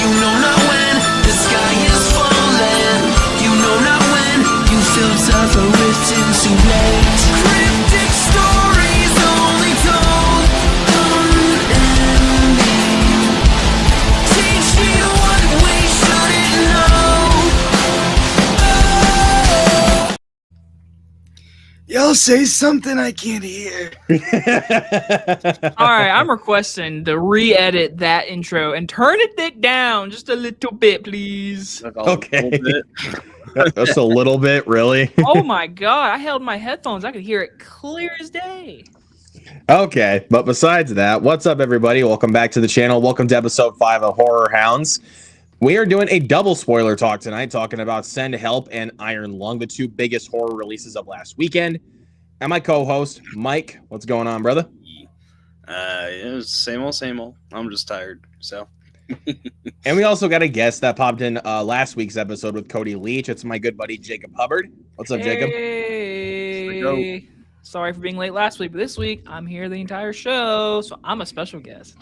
You know not when the sky is falling. You know not when you feel tough or written too late. Cryptic stories only told, unending. Teach me what we shouldn't know. Y'all say something I can't hear. All right, I'm requesting to re-edit that intro and turn it down just a little bit, please. Okay. Just a little bit, really? Oh my god, I held my headphones. I could hear it clear as day. Okay, but besides that, what's up, everybody? Welcome back to the channel. Welcome to episode 5 of Horror Hounds. We are doing a double spoiler talk tonight, talking about Send Help and Iron Lung, the two biggest horror releases of last weekend. And my co-host, Mike. What's going on, brother? It was same old. I'm just tired, so. And we also got a guest that popped in last week's episode with Cody Leach. It's my good buddy, Jacob Hubbard. What's up, Jacob? Hey. Sorry for being late last week, but this week I'm here the entire show, so I'm a special guest.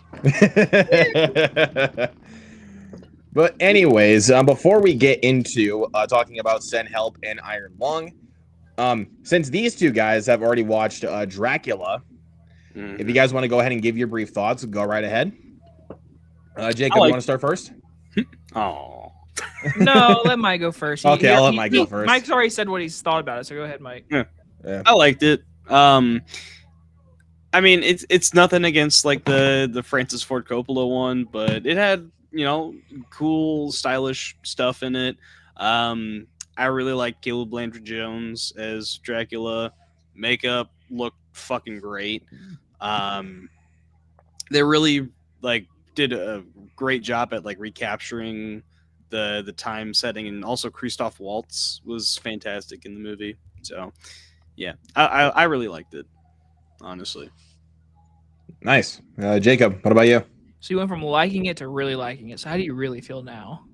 But anyways, before we get into talking about Send Help and Iron Lung, since these two guys have already watched Dracula, if you guys want to go ahead and give your brief thoughts, go right ahead. Jacob, you want to start first? Oh. No, let Mike go first. Okay, I'll let Mike go first. Mike's already said what he's thought about it, so go ahead, Mike. Yeah. I liked it. I mean, it's nothing against like the Francis Ford Coppola one, but it had, you know, cool, stylish stuff in it. I really like Caleb Landry Jones as Dracula. Makeup looked fucking great. They really like did a great job at like recapturing the time setting, and also Christoph Waltz was fantastic in the movie. So yeah, I really liked it, honestly. Nice. Jacob, what about you? So you went from liking it to really liking it. So how do you really feel now?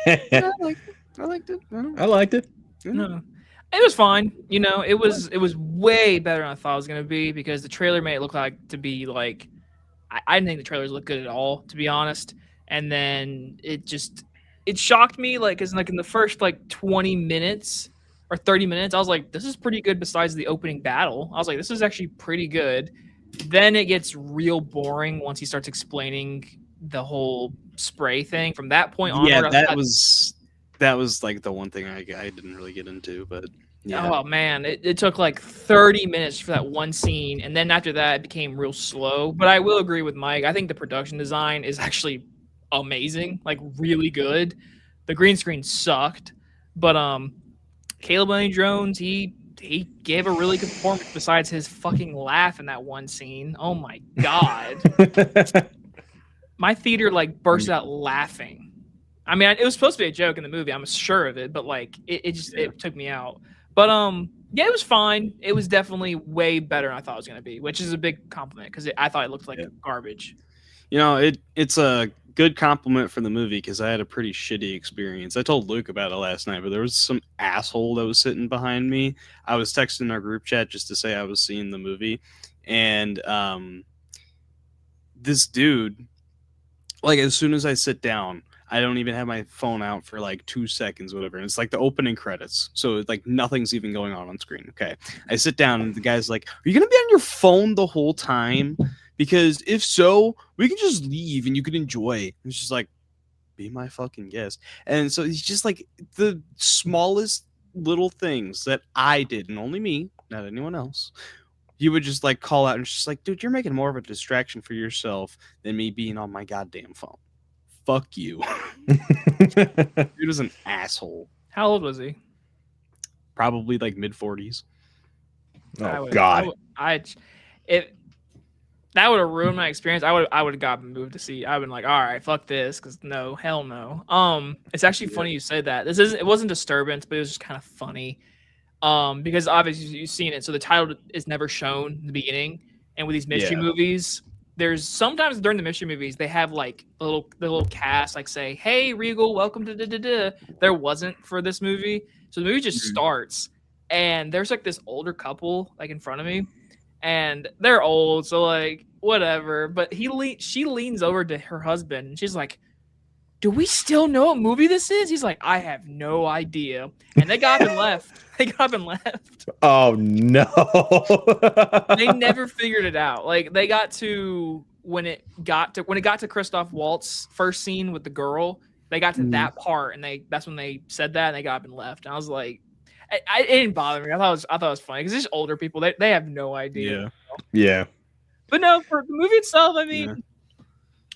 I liked it. I liked it. No. It was fine. You know, it was way better than I thought it was gonna be, because the trailer made it look like to be like I didn't think the trailers looked good at all, to be honest. And then it shocked me, like, cause like in the first like 20 minutes or 30 minutes, I was like, this is pretty good besides the opening battle. I was like, this is actually pretty good. Then it gets real boring once he starts explaining the whole spray thing. From that point on, yeah, that was like the one thing I didn't really get into, but yeah. Oh man, it took like 30 minutes for that one scene, and then after that it became real slow. But I will agree with Mike. I think the production design is actually amazing, like really good. The green screen sucked, but Caleb Landry Jones, he gave a really good performance besides his fucking laugh in that one scene. Oh my god. My theater like burst out laughing. I mean, it was supposed to be a joke in the movie, I'm sure of it, but like it took me out. But yeah, it was fine. It was definitely way better than I thought it was going to be, which is a big compliment, because I thought it looked like garbage. You know, it's a good compliment for the movie, because I had a pretty shitty experience. I told Luke about it last night, but there was some asshole that was sitting behind me. I was texting our group chat just to say I was seeing the movie, and this dude, like, as soon as I sit down, I don't even have my phone out for like 2 seconds, whatever. And it's like the opening credits. So like nothing's even going on screen. Okay. I sit down and the guy's like, are you going to be on your phone the whole time? Because if so, we can just leave and you can enjoy. It's just like, be my fucking guest. And so he's just like the smallest little things that I did, and only me, not anyone else. You would just like call out and just like, dude, you're making more of a distraction for yourself than me being on my goddamn phone. Fuck you. Dude was an asshole. How old was he? Probably like mid-40s. Oh God. That would have ruined my experience. I would have gotten moved to see. I've been like, all right, fuck this, because no, hell no. It's actually funny you said that. It wasn't disturbance, but it was just kind of funny. Because obviously you've seen it, so the title is never shown in the beginning. And with these mystery movies, there's sometimes during the mystery movies they have like the little cast like say, "Hey, Regal, welcome to da." There wasn't for this movie, so the movie just starts, and there's like this older couple like in front of me, and they're old, so like whatever. But she leans over to her husband, and she's like, do we still know what movie this is? He's like, I have no idea. And they got up and left. They got up and left. Oh no. They never figured it out. Like they got to when it got to Christoph Waltz's first scene with the girl, they got to that part and that's when they said that and they got up and left. And I was like, it didn't bother me. I thought it was funny because these older people, they have no idea. Yeah. But no, for the movie itself, I mean,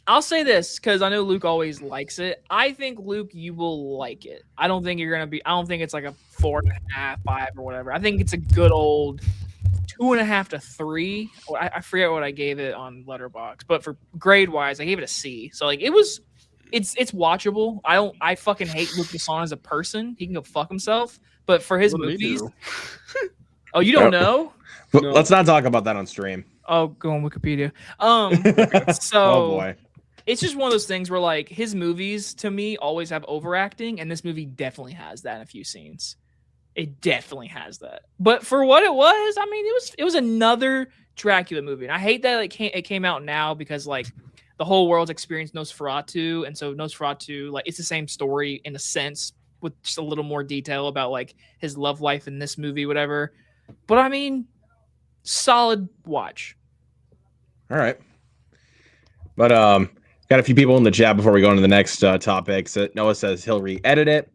I'll say this because I know Luke always likes it. I think Luke, you will like it. I don't think it's like a 4.5, 5 or whatever. I think it's a good old 2.5 to 3. I forget what I gave it on Letterboxd, but for grade wise, I gave it a C. So like it's watchable. I fucking hate Luke Besson as a person. He can go fuck himself. But for his movies, oh, you don't know? No. Let's not talk about that on stream. Oh, go on Wikipedia. So oh boy. It's just one of those things where like his movies to me always have overacting, and this movie definitely has that in a few scenes. It definitely has that. But for what it was, I mean, it was another Dracula movie. And I hate that it came out now because like the whole world's experienced Nosferatu, and so Nosferatu, like it's the same story in a sense with just a little more detail about like his love life in this movie, whatever. But I mean, solid watch. All right. But got a few people in the chat before we go into the next topic. So Noah says he'll re-edit it.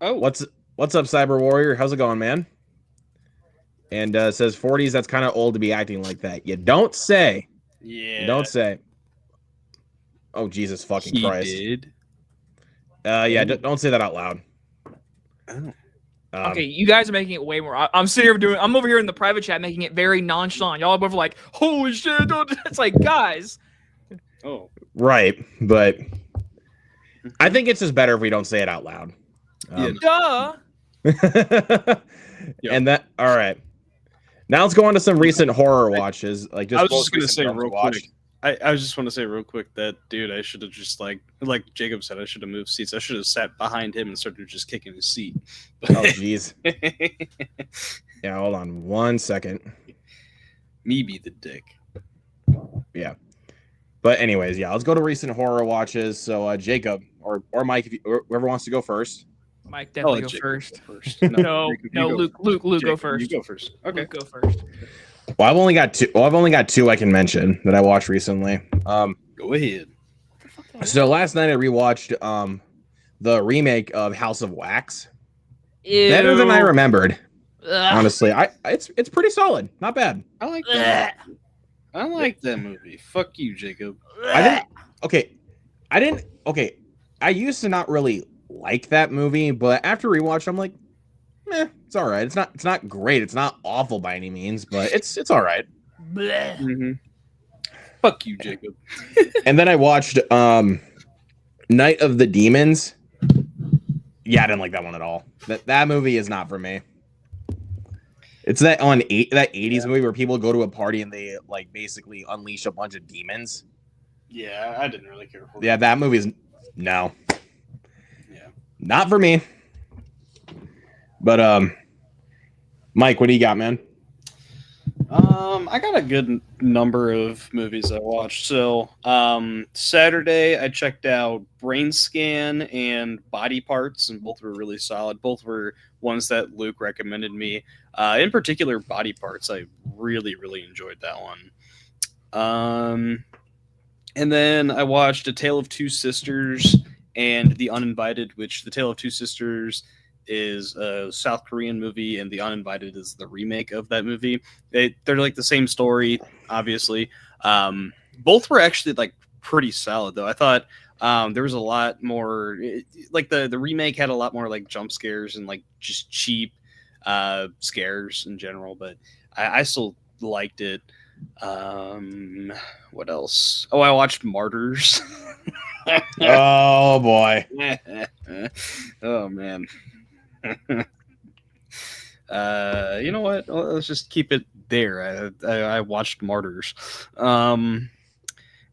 Oh, what's up, Cyber Warrior? How's it going, man? And says 40s. That's kind of old to be acting like that. You don't say. Yeah. You don't say. Oh Jesus fucking Christ! Did. Yeah. Don't say that out loud. Oh. Okay, you guys are making it way more. I'm sitting here I'm over here in the private chat making it very nonchalant. Y'all are over like, holy shit! It's like, guys. Oh. Right, but I think it's just better if we don't say it out loud. Duh. And that. All right. Now let's go on to some recent horror watches. Like just I was just gonna say real quick. I just want to say real quick that dude, I should have just like Jacob said, I should have moved seats. I should have sat behind him and started just kicking his seat. Oh jeez. Yeah, hold on 1 second. Me be the dick. Yeah. But anyways, yeah, let's go to recent horror watches. So Jacob or Mike, if whoever wants to go first. Mike, definitely go first. No, Luke, Jacob, go first. You go first. Okay, Luke, go first. Well, I've only got two I can mention that I watched recently. Go ahead. So last night I rewatched the remake of House of Wax. Ew. Better than I remembered. Ugh. Honestly, it's pretty solid. Not bad. I like that. I like that movie. Fuck you, Jacob. I used to not really like that movie, but after rewatch, I'm like, it's all right. It's not great. It's not awful by any means, but it's all right. Mm-hmm. Fuck you, Jacob. And then I watched Night of the Demons. Yeah, I didn't like that one at all. That movie is not for me. It's that 80s movie where people go to a party and they like basically unleash a bunch of demons. Yeah, I didn't really care for it. Yeah, that movie's no. Yeah. Not for me. But Mike, what do you got, man? I got a good number of movies I watched. So Saturday I checked out Brain Scan and Body Parts, and both were really solid. Both were ones that Luke recommended me. In particular, Body Parts. I really, really enjoyed that one. And then I watched A Tale of Two Sisters and The Uninvited, which The Tale of Two Sisters is a South Korean movie, and The Uninvited is the remake of that movie. They're like the same story, obviously. Both were actually like pretty solid, though. I thought there was a lot more, like the remake had a lot more like jump scares and like just cheap scares in general, but I still liked it. What else? Oh, I watched Martyrs. Oh boy. Oh man. You know what? Let's just keep it there. I watched Martyrs. And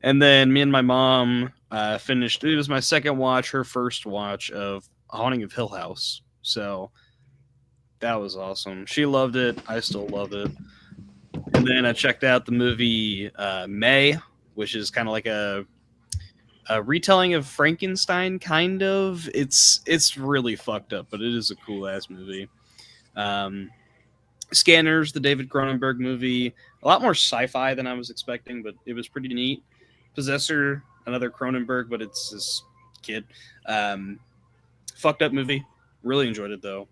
then me and my mom finished. It was my second watch, her first watch of Haunting of Hill House. So that was awesome. She loved it. I still love it. And then I checked out the movie May, which is kind of like a a retelling of Frankenstein, kind of. It's really fucked up, but it is a cool ass movie. Scanners, the David Cronenberg movie, a lot more sci-fi than I was expecting, but it was pretty neat. Possessor, another Cronenberg, but it's this kid. Fucked up movie. Really enjoyed it though.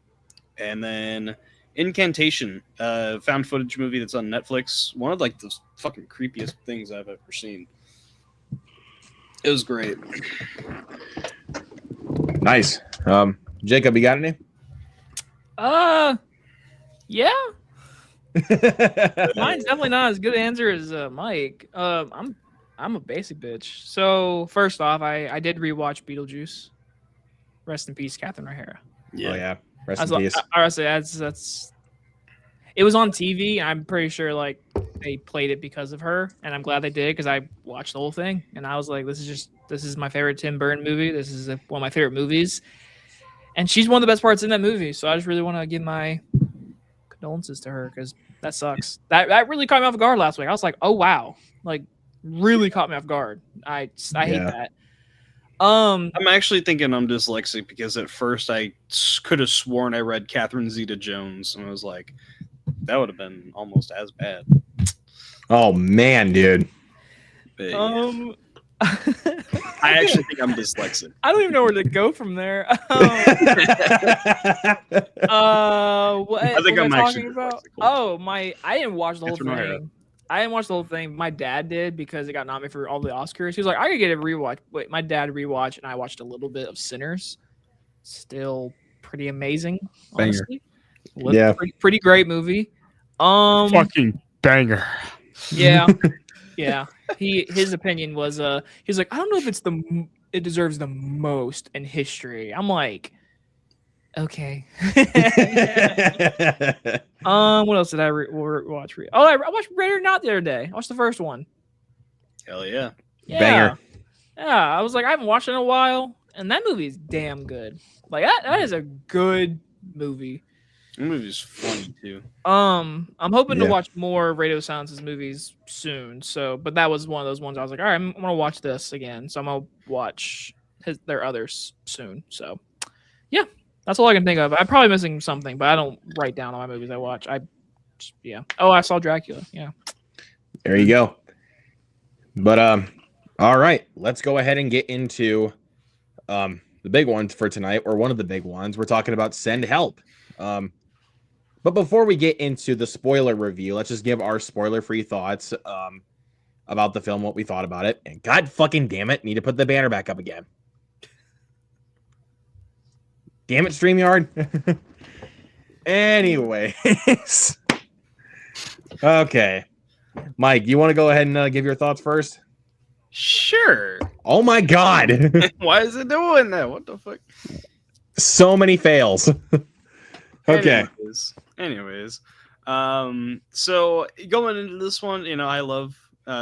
And then Incantation, found footage movie that's on Netflix. One of like the fucking creepiest things I've ever seen. It was great. Nice. Jacob, you got any? Yeah. Mine's definitely not as good an answer as Mike. I'm a basic bitch. So first off, I did rewatch Beetlejuice. Rest in peace, Catherine O'Hara. Yeah. Oh, yeah. Rest in peace. Honestly, that's. It was on TV, and I'm pretty sure like they played it because of her, and I'm glad they did because I watched the whole thing, and I was like, this is my favorite Tim Burton movie. This is one of my favorite movies, and she's one of the best parts in that movie. So I just really want to give my condolences to her because that sucks. That really caught me off guard last week. I was like, oh wow, like really caught me off guard. I hate that. I'm actually thinking I'm dyslexic because at first I could have sworn I read Catherine Zeta-Jones and I was like, that would have been almost as bad. Oh man, dude. But, I actually think I'm dyslexic. I don't even know where to go from there. What I think I'm talking actually about? dyslexic. I didn't watch the whole Catherine O'Hara. thing. I didn't watch the whole thing. My dad did because it got nominated for all the Oscars. He was like, I could get a rewatch. Wait, my dad rewatched, and I watched a little bit of Sinners. Still pretty amazing, honestly. Yeah. Pretty great movie. Fucking banger. Yeah. Yeah. His opinion was he's like, I don't know if it deserves the most in history. I'm like, okay. What else did I watch? I watched Ready or Not the other day. I watched the first one. Hell yeah. Banger. Yeah, I was like, I haven't watched it in a while, and that movie is damn good. Like that is a good movie. The movie's funny too. I'm hoping to watch more Radio Silence's movies soon. So, but that was one of those ones I was like, all right, I'm gonna watch this again. So I'm gonna watch their others soon. So, yeah, that's all I can think of. I'm probably missing something, but I don't write down all my movies I watch. Oh, I saw Dracula. Yeah. There you go. But all right, let's go ahead and get into the big one for tonight, or one of the big ones. We're talking about Send Help. But before we get into the spoiler review, let's just give our spoiler-free thoughts about the film, what we thought about it. And God fucking damn it, need to put the banner back up again. Damn it, StreamYard. Anyways. Okay. Mike, you want to go ahead and give your thoughts first? Sure. Oh my God. Why is it doing that? What the fuck? So many fails. Okay. Anyways, so going into this one, I love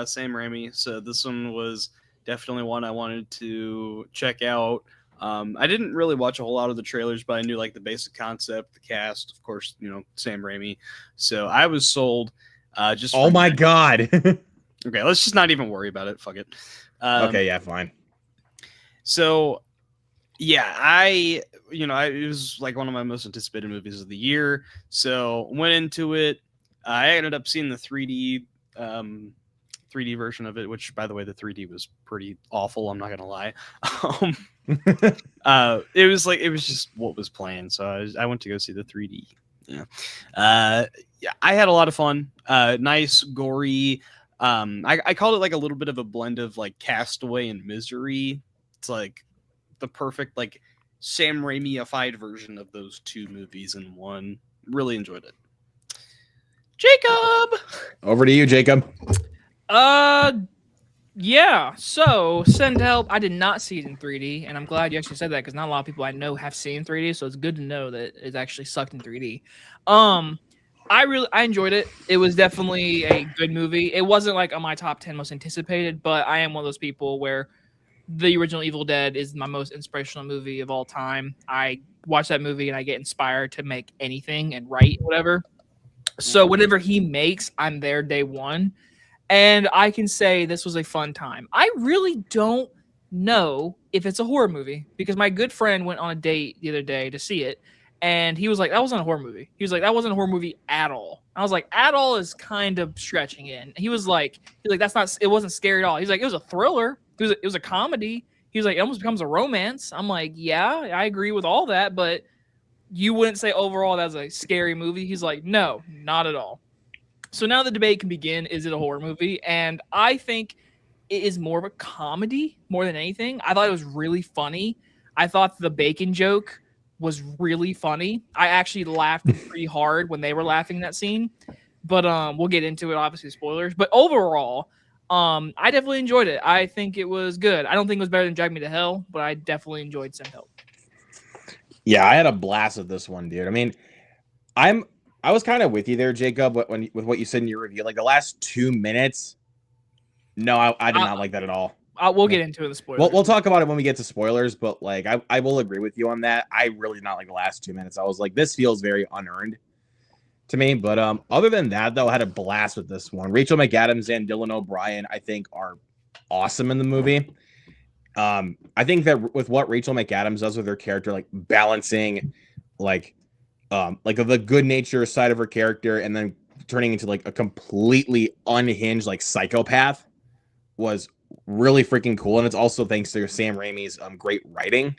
Sam Raimi, so this one was definitely one I wanted to check out. I didn't really watch a whole lot of the trailers, but I knew like the basic concept, the cast, of course, Sam Raimi. So I was sold. Just oh my God. Okay, let's just not even worry about it. Fuck it. Okay, yeah, fine. So yeah, it was like one of my most anticipated movies of the year. So went into it. I ended up seeing the 3D version of it, which, by the way, the 3D was pretty awful. I'm not gonna lie. It was just what was playing. So I went to go see the 3D. Yeah. Yeah, I had a lot of fun. Nice, gory. I called it like a little bit of a blend of like Castaway and Misery. It's like the perfect like Sam Raimi-ified version of those two movies in one. Really enjoyed it. Jacob, over to you, Jacob. Yeah. So Send Help. I did not see it in 3D, and I'm glad you actually said that because not a lot of people I know have seen 3D. So it's good to know that it actually sucked in 3D. I enjoyed it. It was definitely a good movie. It wasn't like on my top 10 most anticipated, but I am one of those people where the original Evil Dead is my most inspirational movie of all time. I watch that movie and I get inspired to make anything and write whatever. So whatever he makes, I'm there day one. And I can say this was a fun time. I really don't know if it's a horror movie because my good friend went on a date the other day to see it, and he was like, "That wasn't a horror movie." He was like, "That wasn't a horror movie at all." I was like, "At all" is kind of stretching it. He was like, "That's not. It wasn't scary at all." He's like, "It was a thriller. It was a comedy." He was like, "It almost becomes a romance." I'm like, "Yeah, I agree with all that, but you wouldn't say overall that's a scary movie." He's like, "No, not at all." So now the debate can begin. Is it a horror movie? And I think it is more of a comedy more than anything. I thought it was really funny. I thought the bacon joke was really funny. I actually laughed pretty hard when they were laughing in that scene. But we'll get into it, obviously spoilers. But overall, I definitely enjoyed it. I think it was good. I don't think it was better than Drag Me to Hell, but I definitely enjoyed Send Help. Yeah, I had a blast with this one, dude. I mean, I was kind of with you there, Jacob, with what you said in your review. Like the last 2 minutes, no, I did not like that at all. We'll get into it in the spoilers. We'll talk about it when we get to spoilers, but like I will agree with you on that. I really did not like the last 2 minutes. I was like, this feels very unearned to me. But other than that, though, I had a blast with this one. Rachel McAdams and Dylan O'Brien, I think, are awesome in the movie. I think that with what Rachel McAdams does with her character, like balancing like the good nature side of her character and then turning into like a completely unhinged like psychopath was really freaking cool. And it's also thanks to Sam Raimi's great writing.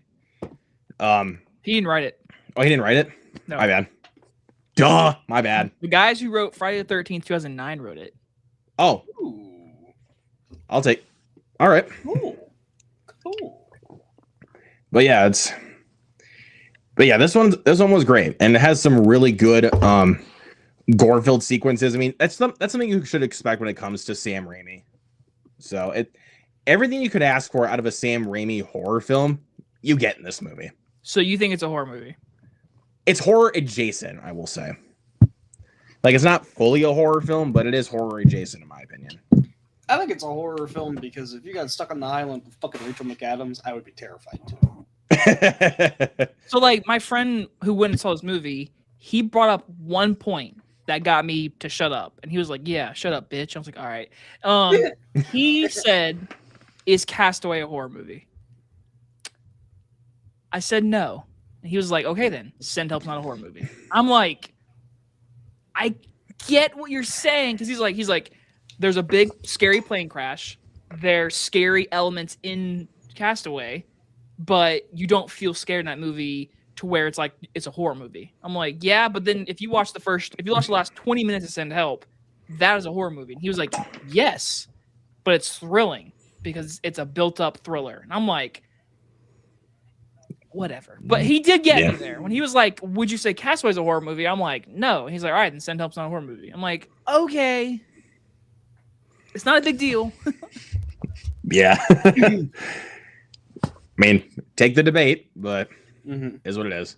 He didn't write it. Oh, he didn't write it? No. My bad. Duh, my bad. The guys who wrote Friday the 13th, 2009 wrote it. Oh. Ooh. I'll take. All right. Cool. But yeah, this one was great, and it has some really good gore-filled sequences. I mean, that's something you should expect when it comes to Sam Raimi. So everything you could ask for out of a Sam Raimi horror film, you get in this movie. So you think it's a horror movie? It's horror adjacent, I will say. Like, it's not fully a horror film, but it is horror adjacent in my opinion. I think it's a horror film because if you got stuck on the island with fucking Rachel McAdams, I would be terrified too. So, like, my friend who went and saw this movie, he brought up one point that got me to shut up. And he was like, "Yeah, shut up, bitch." I was like, "All right." He said, "Is Castaway a horror movie?" I said no. And he was like, "Okay, then. Send Help's not a horror movie." I'm like, I get what you're saying. Because he's like, there's a big, scary plane crash. There's scary elements in Castaway, but you don't feel scared in that movie to where it's like it's a horror movie. I'm like, yeah, but then if you watch the last 20 minutes of Send Help, that is a horror movie. And he was like, yes, but it's thrilling because it's a built-up thriller. And I'm like, whatever. But he did get me there. When he was like, would you say Castaway's a horror movie? I'm like, no. And he's like, all right, then Send Help's not a horror movie. I'm like, okay. It's not a big deal. Yeah. I mean, take the debate, but is what it is.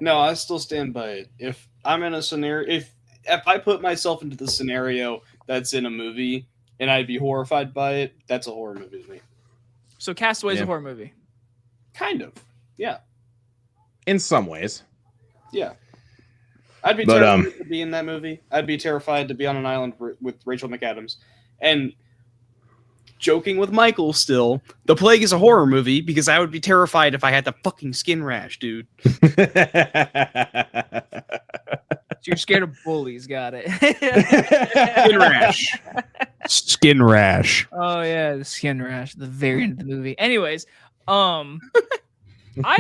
No, I still stand by it. If I'm in a scenario, if I put myself into the scenario that's in a movie and I'd be horrified by it, that's a horror movie to me. So Castaway's a horror movie. Kind of. Yeah. In some ways. Yeah. I'd be terrified to be in that movie. I'd be terrified to be on an island with Rachel McAdams. And joking with Michael still, The Plague is a horror movie because I would be terrified if I had the fucking skin rash, dude. So you're scared of bullies, got it. Skin rash. Skin rash. Oh yeah, the skin rash, the very end of the movie. Anyways, I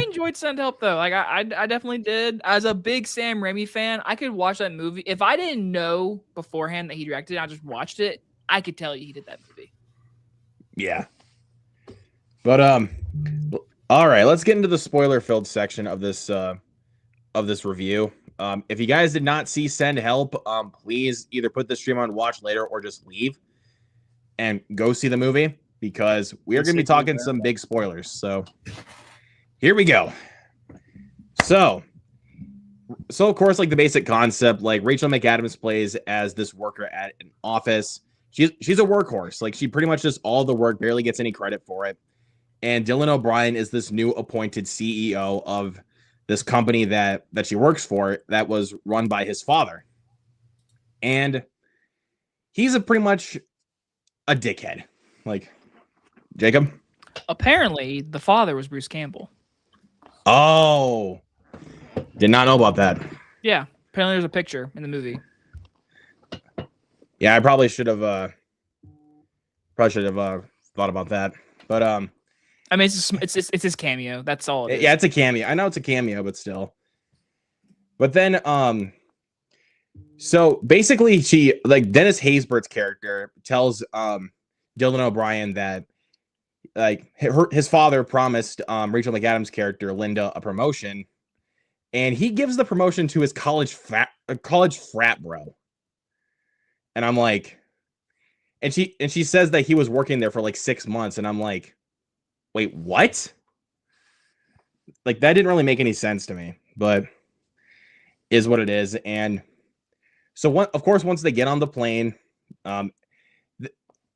enjoyed Send Help though. Like I definitely did. As a big Sam Raimi fan, I could watch that movie. If I didn't know beforehand that he directed it, I just watched it, I could tell you he did that movie. Yeah. But all right, let's get into the spoiler-filled section of this review. If you guys did not see Send Help, please either put the stream on watch later or just leave and go see the movie because we are going to be talking some big spoilers. So here we go. So of course, like the basic concept, like Rachel McAdams plays as this worker at an office. She's a workhorse. Like she pretty much does all the work, barely gets any credit for it. And Dylan O'Brien is this new appointed CEO of this company that she works for that was run by his father. And he's pretty much a dickhead. Like, Jacob? Apparently, the father was Bruce Campbell. Oh, did not know about that. Yeah, apparently there's a picture in the movie. Yeah, I probably should have thought about that. But I mean, it's his cameo. That's all it is. yeah, it's a cameo. I know it's a cameo, but still. But then so basically she like Dennis Haysbert's character tells Dylan O'Brien that like his father promised Rachel McAdams' character Linda a promotion, and he gives the promotion to his college frat bro. And I'm like, and she says that he was working there for like 6 months, and I'm like, wait, what? Like that didn't really make any sense to me, but is what it is. And so of course, once they get on the plane, so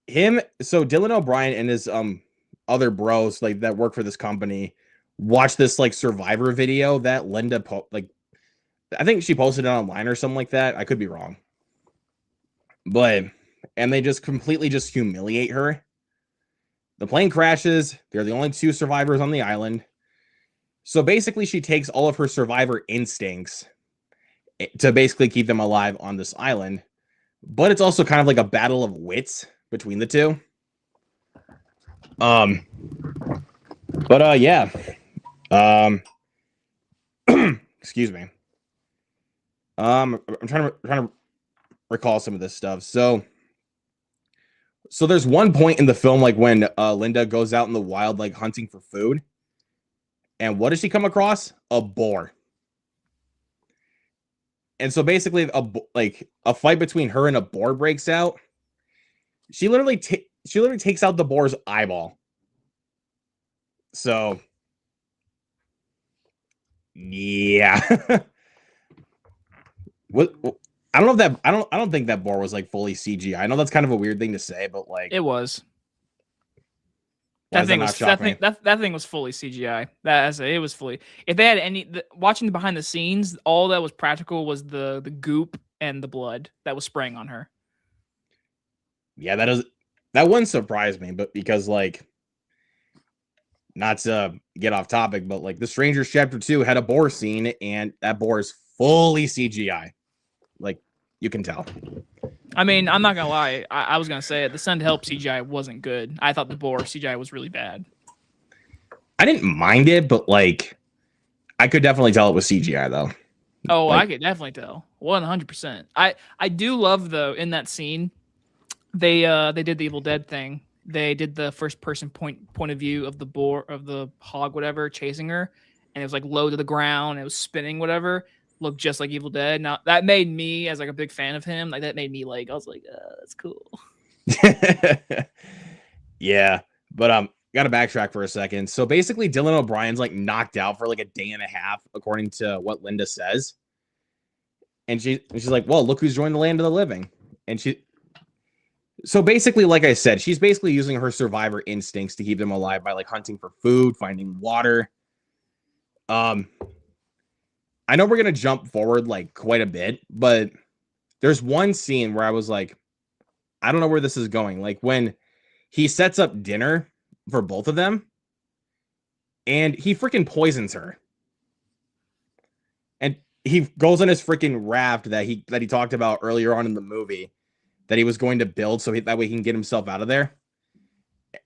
Dylan O'Brien and his other bros like that work for this company watch this like Survivor video that Linda I think she posted it online or something like that. I could be wrong. But and they just completely just humiliate her. The plane crashes. They're the only 2 survivors on the island. So basically she takes all of her survivor instincts to basically keep them alive on this island. But it's also kind of like a battle of wits between the 2. Yeah. Excuse me. I'm trying to recall some of this stuff. So there's one point in the film like when Linda goes out in the wild like hunting for food. And what does she come across? A boar. And so basically a fight between her and a boar breaks out. She literally takes out the boar's eyeball. So yeah. What I don't know if that I don't think that boar was like fully CGI. I know that's kind of a weird thing to say, but like It was. why That does thing not was shock me? that thing was fully CGI. It was fully. If they had watching behind the scenes, all that was practical was the goop and the blood that was spraying on her. Yeah, that wouldn't surprise me, but because like not to get off topic, but like The Strangers Chapter 2 had a boar scene and that boar is fully CGI. Like you can tell. I mean, I'm not gonna lie. I was gonna say it. The Send Help CGI wasn't good. I thought the boar CGI was really bad. I didn't mind it, but like I could definitely tell it was CGI though. Oh, Like- I could definitely tell. 100%. I do love though in that scene, they did the Evil Dead thing. They did the first person point of view of the boar of the hog, whatever, chasing her, and it was like low to the ground. It was spinning, whatever. Looked just like Evil Dead. Now that made me, as like a big fan of him, like that made me like I was like, that's cool. Yeah, but gotta backtrack for a second. So basically Dylan O'Brien's like knocked out for like a day and a half, according to what Linda says. And she's like, well, look who's joined the land of the living. And so basically, like I said, she's basically using her survivor instincts to keep them alive by like hunting for food, finding water. I know we're gonna jump forward like quite a bit, but there's one scene where I was like, I don't know where this is going. Like when he sets up dinner for both of them, and he freaking poisons her. And he goes on his freaking raft that he talked about earlier on in the movie that he was going to build so that way he can get himself out of there.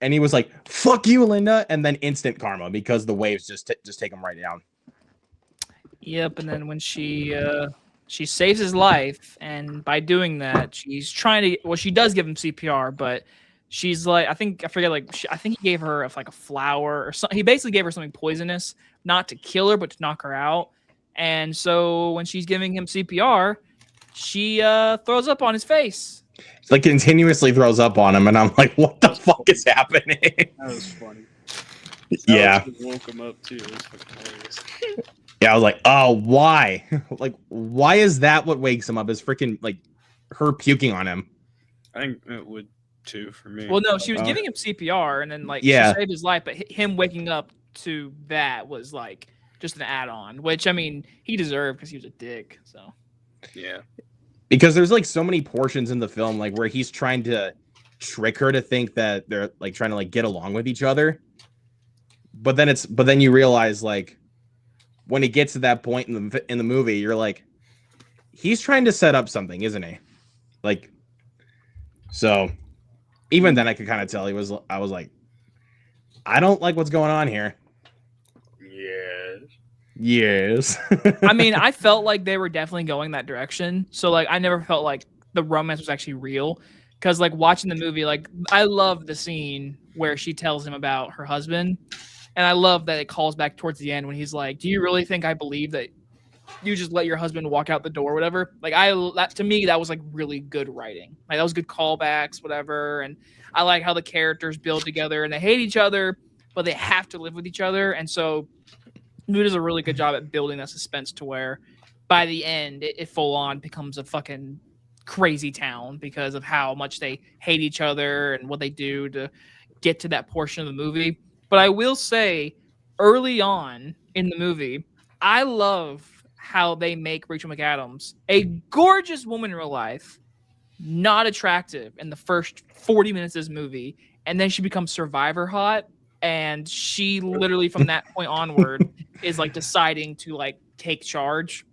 And he was like, "Fuck you, Linda," and then instant karma because the waves just take him right down. Yep, and then when she saves his life, and by doing that, she's trying to. Well, she does give him CPR, but she's like, I think he gave her like a flower or something. He basically gave her something poisonous, not to kill her, but to knock her out. And so when she's giving him CPR, she throws up on his face. She like continuously throws up on him, and I'm like, "What the fuck is happening?" That was funny. Yeah. That woke him up too. It was fucking hilarious. Yeah, I was like, "Oh, why? Like, why is that what wakes him up? Is freaking like her puking on him?" I think it would too for me. Well, no, she was giving him CPR, and then like Yeah. she saved his life, but him waking up to that was like just an add-on, which I mean he deserved because he was a dick. So Yeah. Because there's like so many portions in the film like where he's trying to trick her to think that they're like trying to like get along with each other, but then you realize like when it gets to that point in the movie, you're like, he's trying to set up something, isn't he? Like, so even then I could kind of tell I was like, I don't like what's going on here. Yes. I mean, I felt like they were definitely going that direction. So like I never felt like the romance was actually real. Cause like watching the movie, like I love the scene where she tells him about her husband. And I love that it calls back towards the end when he's like, do you really think I believe that you just let your husband walk out the door or whatever? Like that to me, that was like really good writing. Like that was good callbacks, whatever. And I like how the characters build together and they hate each other, but they have to live with each other. And so New does a really good job at building that suspense to where by the end it full on becomes a fucking crazy town because of how much they hate each other and what they do to get to that portion of the movie. But I will say early on in the movie, I love how they make Rachel McAdams a gorgeous woman in real life, not attractive in the first 40 minutes of this movie. And then she becomes Survivor hot. And she literally from that point onward is like deciding to like take charge.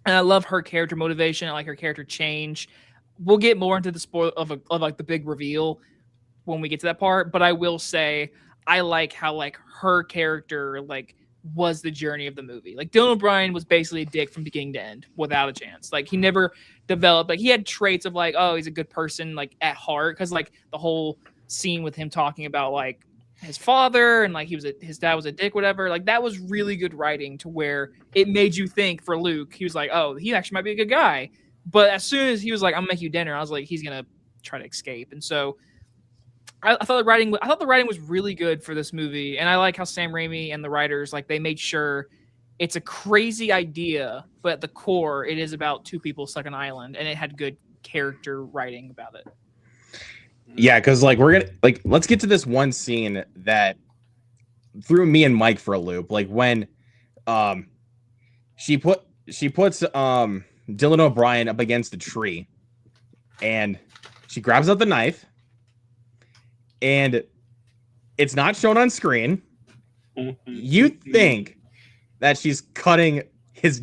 And I love her character motivation. I like her character change. We'll get more into the spoil of like the big reveal when we get to that part. But I will say I like how like her character like was the journey of the movie. Like Dylan O'Brien was basically a dick from beginning to end without a chance. Like he never developed, like he had traits of like, oh, he's a good person, like at heart. Cause like the whole scene with him talking about like his father and like his dad was a dick, whatever. Like that was really good writing to where it made you think for Luke, he was like, oh, he actually might be a good guy. But as soon as he was like, I'm gonna make you dinner, I was like, he's gonna try to escape. And so I thought the writing was really good for this movie, and I like how Sam Raimi and the writers like they made sure it's a crazy idea, but at the core, it is about two people stuck on an island, and it had good character writing about it. Yeah, because like we're gonna like let's get to this one scene that threw me and Mike for a loop. Like when she puts Dylan O'Brien up against a tree, and she grabs out the knife. And it's not shown on screen. You think that she's cutting his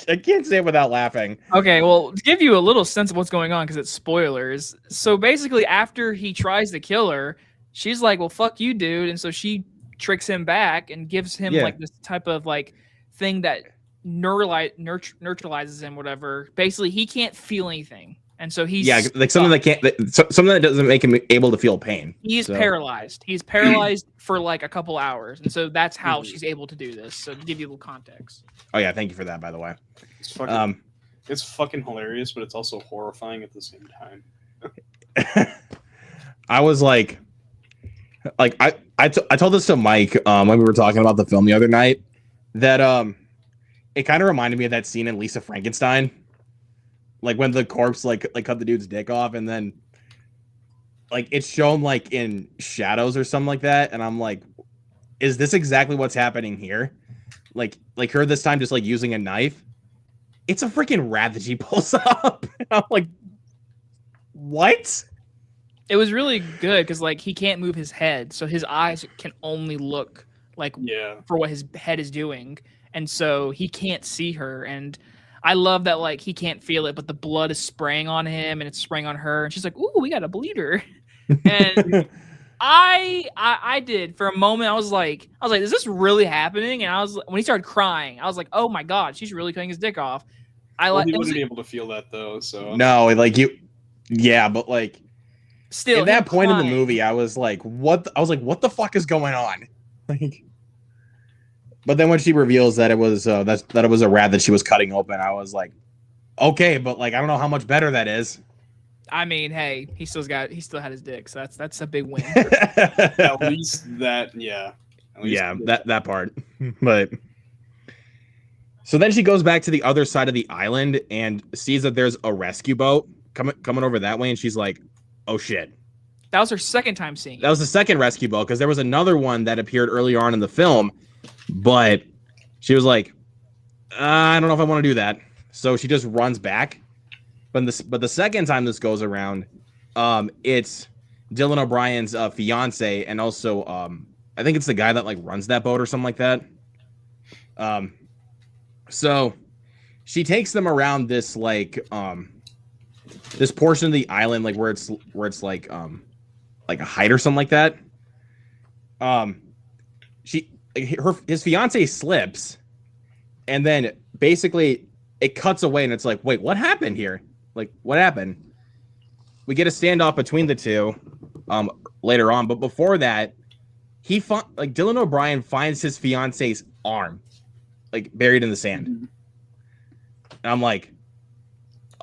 I can't say it without laughing. Okay, well, to give you a little sense of what's going on, because it's spoilers. So basically, after he tries to kill her, she's like, well, fuck you, dude. And so she tricks him back and gives him like this type of like thing that neutralizes him, whatever. Basically, he can't feel anything. And so he's like something that doesn't make him able to feel pain. He's paralyzed. He's paralyzed for like a couple hours, and so that's how she's able to do this. So to give you a little context. Oh yeah, thank you for that. By the way, it's fucking hilarious, but it's also horrifying at the same time. I was like I told this to Mike when we were talking about the film the other night that it kind of reminded me of that scene in Lisa Frankenstein. Like when the corpse like cut the dude's dick off, and then like it's shown like in shadows or something like that, and I'm like, is this exactly what's happening here? Like her this time just like using a knife. It's a freaking rat that she pulls up. And I'm like, what? It was really good because like he can't move his head, so his eyes can only look like for what his head is doing, and so he can't see her. And I love that like he can't feel it, but the blood is spraying on him and it's spraying on her, and she's like, "Ooh, we got a bleeder." And I did for a moment. I was like, "Is this really happening?" And when he started crying, I was like, "Oh my god, she's really cutting his dick off." He wouldn't be able to feel that though. So no, like but like still at that point in the movie, I was like, "What?" I was like, "What the fuck is going on?" Like. But then when she reveals that it was that it was a rat that she was cutting open, I was like, okay, but like I don't know how much better that is. I mean, hey, he still had his dick, so that's a big win. At least that, yeah. That part. But so then she goes back to the other side of the island and sees that there's a rescue boat coming over that way, and she's like, oh shit. That was her second time seeing it. That was the second rescue boat, because there was another one that appeared earlier on in the film. But she was like, I don't know if I want to do that. So she just runs back. But the second time this goes around, it's Dylan O'Brien's fiance and also I think it's the guy that like runs that boat or something like that. So she takes them around this like this portion of the island, like where it's like a height or something like that. His fiance slips, and then basically it cuts away, and it's like, wait, what happened here? Like, what happened? We get a standoff between the two later on, but before that, Dylan O'Brien finds his fiance's arm like buried in the sand. And I'm like,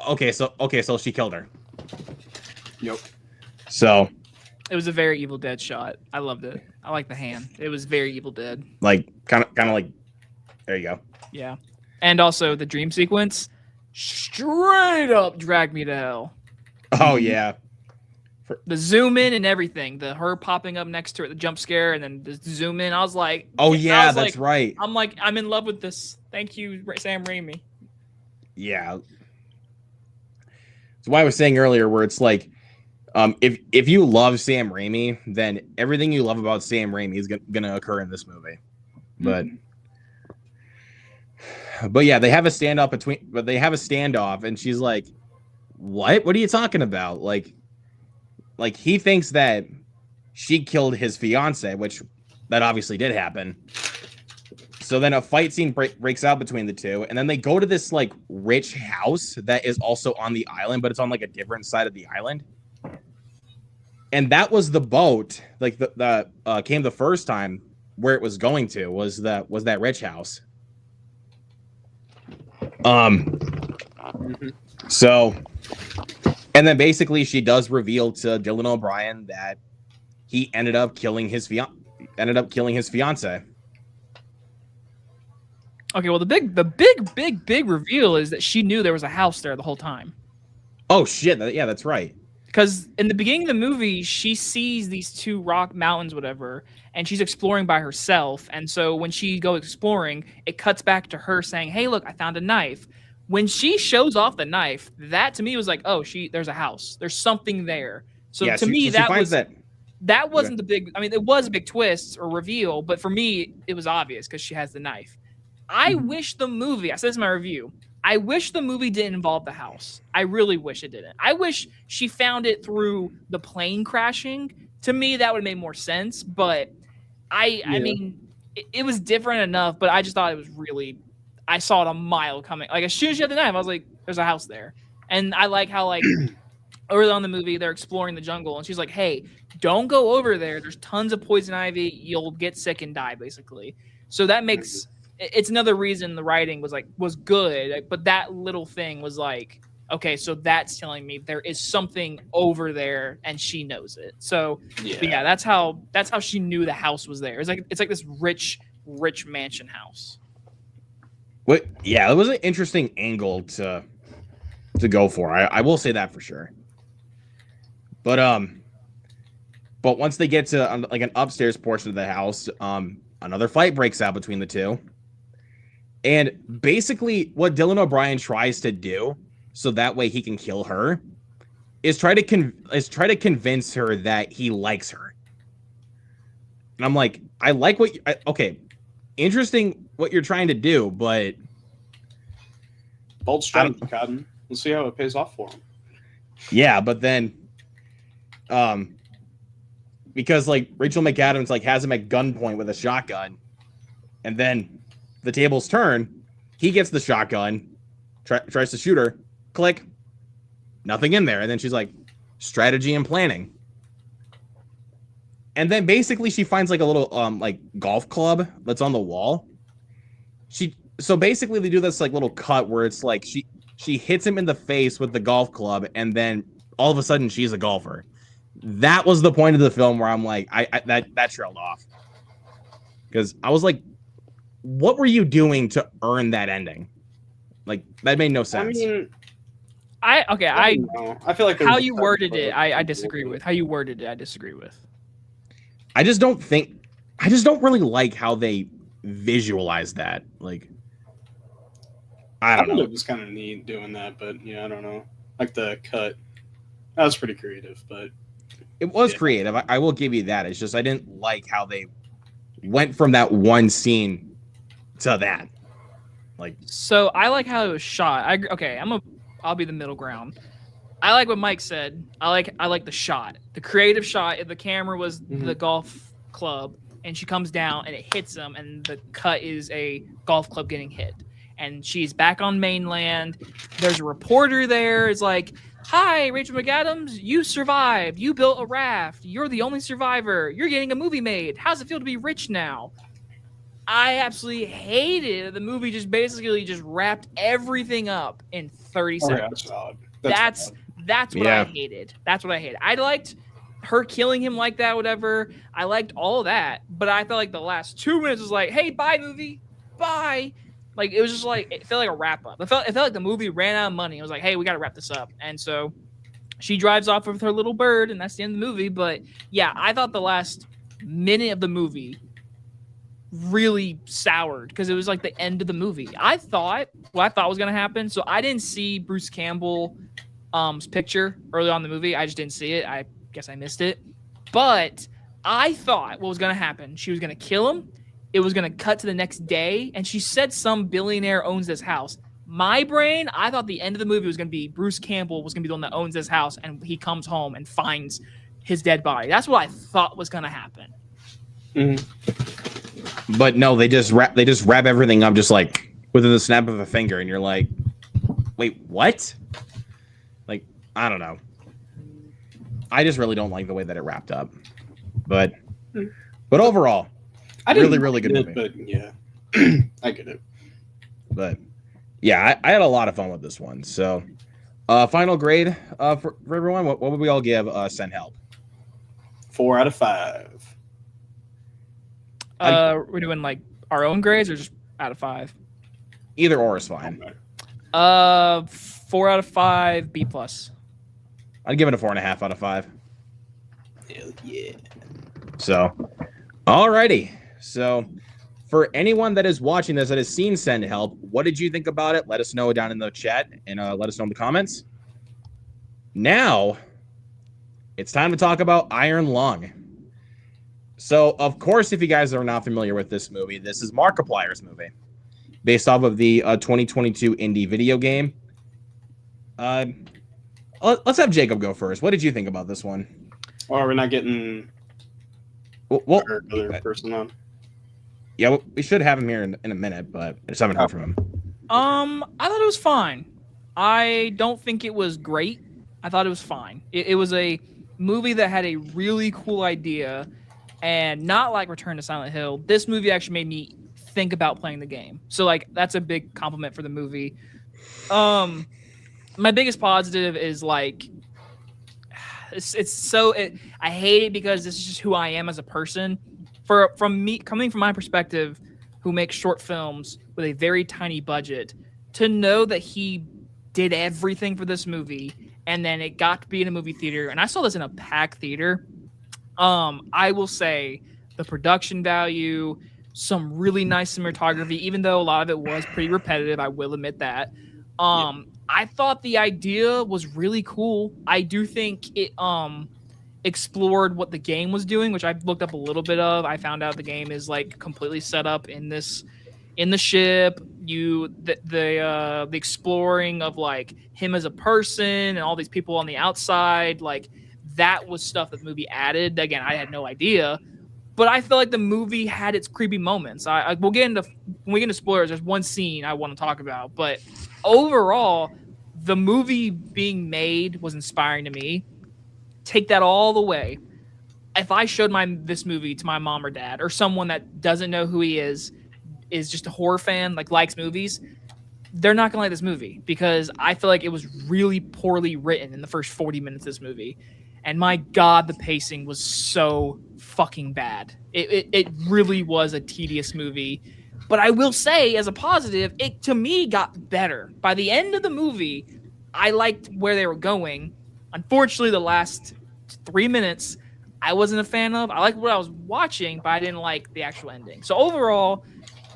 okay, so she killed her. Yep. So It was a very Evil Dead shot. I loved it. I like the hand. It was very Evil Dead. like kind of like, there you go. Yeah. And also the dream sequence straight up dragged me to hell. Oh yeah. The zoom in and everything. Her popping up next to her, the jump scare, and then the zoom in. I was like, Oh yeah, that's right. I'm like, I'm in love with this. Thank you, Sam Raimi. Yeah. That's why I was saying earlier, where it's like, if you love Sam Raimi, then everything you love about Sam Raimi is gonna occur in this movie. But yeah, they have a standoff, and she's like, "What? What are you talking about?" Like he thinks that she killed his fiance, which that obviously did happen. So then a fight scene breaks out between the two, and then they go to this like rich house that is also on the island, but it's on like a different side of the island. And that was the boat, like that came the first time where it was going to was that rich house. So, and then basically she does reveal to Dylan O'Brien that he ended up killing his fiance. Okay, well the big reveal is that she knew there was a house there the whole time. Oh shit! Yeah, that's right. Because in the beginning of the movie, she sees these two rock mountains, whatever, and she's exploring by herself. And so when she goes exploring, it cuts back to her saying, "Hey, look, I found a knife." When she shows off the knife, that to me was like, "Oh, there's a house. There's something there." So yeah, to me, that wasn't Okay. the big. I mean, it was a big twist or reveal, but for me, it was obvious because she has the knife. I wish the movie. I said this in my review. I wish the movie didn't involve the house. I really wish it didn't. I wish she found it through the plane crashing. To me, that would have made more sense. But I mean, it was different enough. But I just thought it was really. I saw it a mile coming. Like as soon as she had the knife, I was like, "There's a house there." And I like how like early on in the movie they're exploring the jungle, and she's like, "Hey, don't go over there. There's tons of poison ivy. You'll get sick and die, basically." So that makes. It's another reason the writing was good, but that little thing was like, okay, so that's telling me there is something over there, and she knows it. So yeah, that's how she knew the house was there. It's like this rich mansion house. What? Yeah, it was an interesting angle to go for. I will say that for sure. But once they get to like an upstairs portion of the house, another fight breaks out between the two. And basically what Dylan O'Brien tries to do so that way he can kill her is try to convince her that he likes her. And I'm like, I like okay, interesting what you're trying to do, but bold strategy, Cotton. Let's see how it pays off for him. Yeah, but then because like Rachel McAdams like has him at gunpoint with a shotgun, and then the tables turn, he gets the shotgun, tries to shoot her, click, nothing in there. And then she's like, strategy and planning. And then basically she finds like a little like golf club that's on the wall. So basically they do this like little cut where it's like she hits him in the face with the golf club, and then all of a sudden she's a golfer. That was the point of the film where I'm like, that trailed off. Because I was like, what were you doing to earn that ending? Like that made no sense. I mean, I feel like how you worded it, I disagree with. How you worded it, I disagree with. I just don't really like how they visualize that. Like, I don't know. It was kind of neat doing that, but yeah, I don't know. Like the cut, that was pretty creative, but it was creative. I will give you that. It's just I didn't like how they went from that one scene to that. Like, So I like how it was shot. I'll be the middle ground. I like what Mike said. I like the shot. The creative shot. The camera was the golf club, and she comes down and it hits him, and the cut is a golf club getting hit. And she's back on mainland. There's a reporter there. It's like, "Hi, Rachel McAdams. You survived. You built a raft. You're the only survivor. You're getting a movie made. How's it feel to be rich now?" I absolutely hated the movie. Just basically just wrapped everything up in 30 seconds. That's what I hated. That's what I hated. I liked her killing him like that, whatever. I liked all of that, but I felt like the last 2 minutes was like, "Hey, bye, movie, bye." Like it was just like it felt like a wrap up. It felt like the movie ran out of money. It was like, "Hey, we got to wrap this up," and so she drives off with her little bird, and that's the end of the movie. But yeah, I thought the last minute of the movie really soured because it was like the end of the movie. I thought what I thought was gonna happen. So I didn't see Bruce Campbell's picture early on in the movie. I just didn't see it. I guess I missed it. But I thought what was gonna happen. She was gonna kill him. It was gonna cut to the next day, and she said some billionaire owns this house. My brain, I thought the end of the movie was gonna be Bruce Campbell was gonna be the one that owns this house, and he comes home and finds his dead body. That's what I thought was gonna happen. but no, they just wrap everything up just like within the snap of a finger, and you're like, wait, what? Like, I don't know. I just really don't like the way that it wrapped up. But overall, really good movie. But yeah, I get it. But yeah, I had a lot of fun with this one. So, final grade for everyone. What would we all give Send Help? 4 out of 5. We're doing like our own grades or just out of 5? Either or is fine. 4 out of 5, B+. I'd give it a 4.5 out of 5. Hell yeah. So, alrighty. So, for anyone that is watching this that has seen Send Help, what did you think about it? Let us know down in the chat and let us know in the comments. Now, it's time to talk about Iron Lung. So, of course, if you guys are not familiar with this movie, this is Markiplier's movie, based off of the 2022 indie video game. Let's have Jacob go first. What did you think about this one? Or are we not getting our other person on? Yeah, we should have him here in a minute, but I just haven't heard from him. I thought it was fine. I don't think it was great. I thought it was fine. It was a movie that had a really cool idea, and not like Return to Silent Hill. This movie actually made me think about playing the game. So like that's a big compliment for the movie. My biggest positive is like I hate it because this is just who I am as a person. From me coming from my perspective, who makes short films with a very tiny budget, to know that he did everything for this movie and then it got to be in a movie theater, and I saw this in a packed theater. I will say the production value, some really nice cinematography, even though a lot of it was pretty repetitive, I will admit that. I thought the idea was really cool. I do think it explored what the game was doing, which I've looked up a little bit of. I found out the game is like completely set up in the ship. The exploring of like him as a person and all these people on the outside, like that was stuff that the movie added. Again, I had no idea, but I feel like the movie had its creepy moments. We'll get into when we get into spoilers. There's one scene I want to talk about, but overall, the movie being made was inspiring to me. Take that all the way. If I showed this movie to my mom or dad or someone that doesn't know who he is just a horror fan, like likes movies, they're not gonna like this movie because I feel like it was really poorly written in the first 40 minutes of this movie. And my God, the pacing was so fucking bad. It really was a tedious movie. But I will say, as a positive, it to me got better. By the end of the movie, I liked where they were going. Unfortunately, the last 3 minutes, I wasn't a fan of. I liked what I was watching, but I didn't like the actual ending. So overall,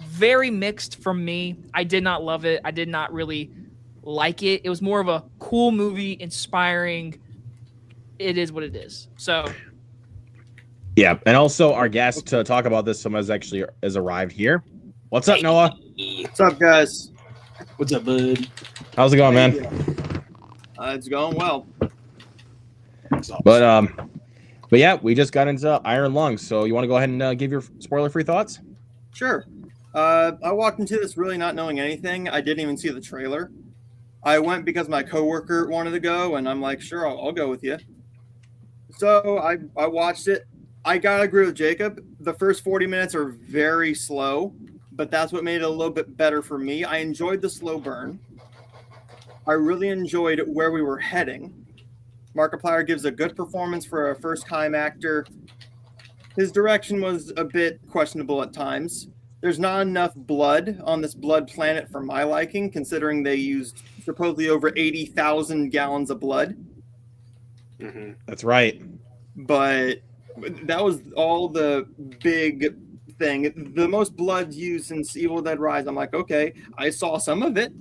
very mixed from me. I did not love it. I did not really like it. It was more of a cool movie, inspiring. It is what it is. So Yeah, and also our guest to talk about this film has arrived here. What's up, Noah? What's up, guys? What's up, bud? How's it going, man? It's going well. But yeah, we just got into Iron Lungs, so you want to go ahead and give your spoiler-free thoughts? Sure. I walked into this really not knowing anything. I didn't even see the trailer. I went because my coworker wanted to go, and I'm like, sure, I'll go with you. So I watched it. I gotta agree with Jacob. The first 40 minutes are very slow, but that's what made it a little bit better for me. I enjoyed the slow burn. I really enjoyed where we were heading. Markiplier gives a good performance for a first-time actor. His direction was a bit questionable at times. There's not enough blood on this blood planet for my liking, considering they used supposedly over 80,000 gallons of blood. Mm-hmm. That's right. But that was all the big thing. The most blood used since Evil Dead Rise. I'm like, okay, I saw some of it.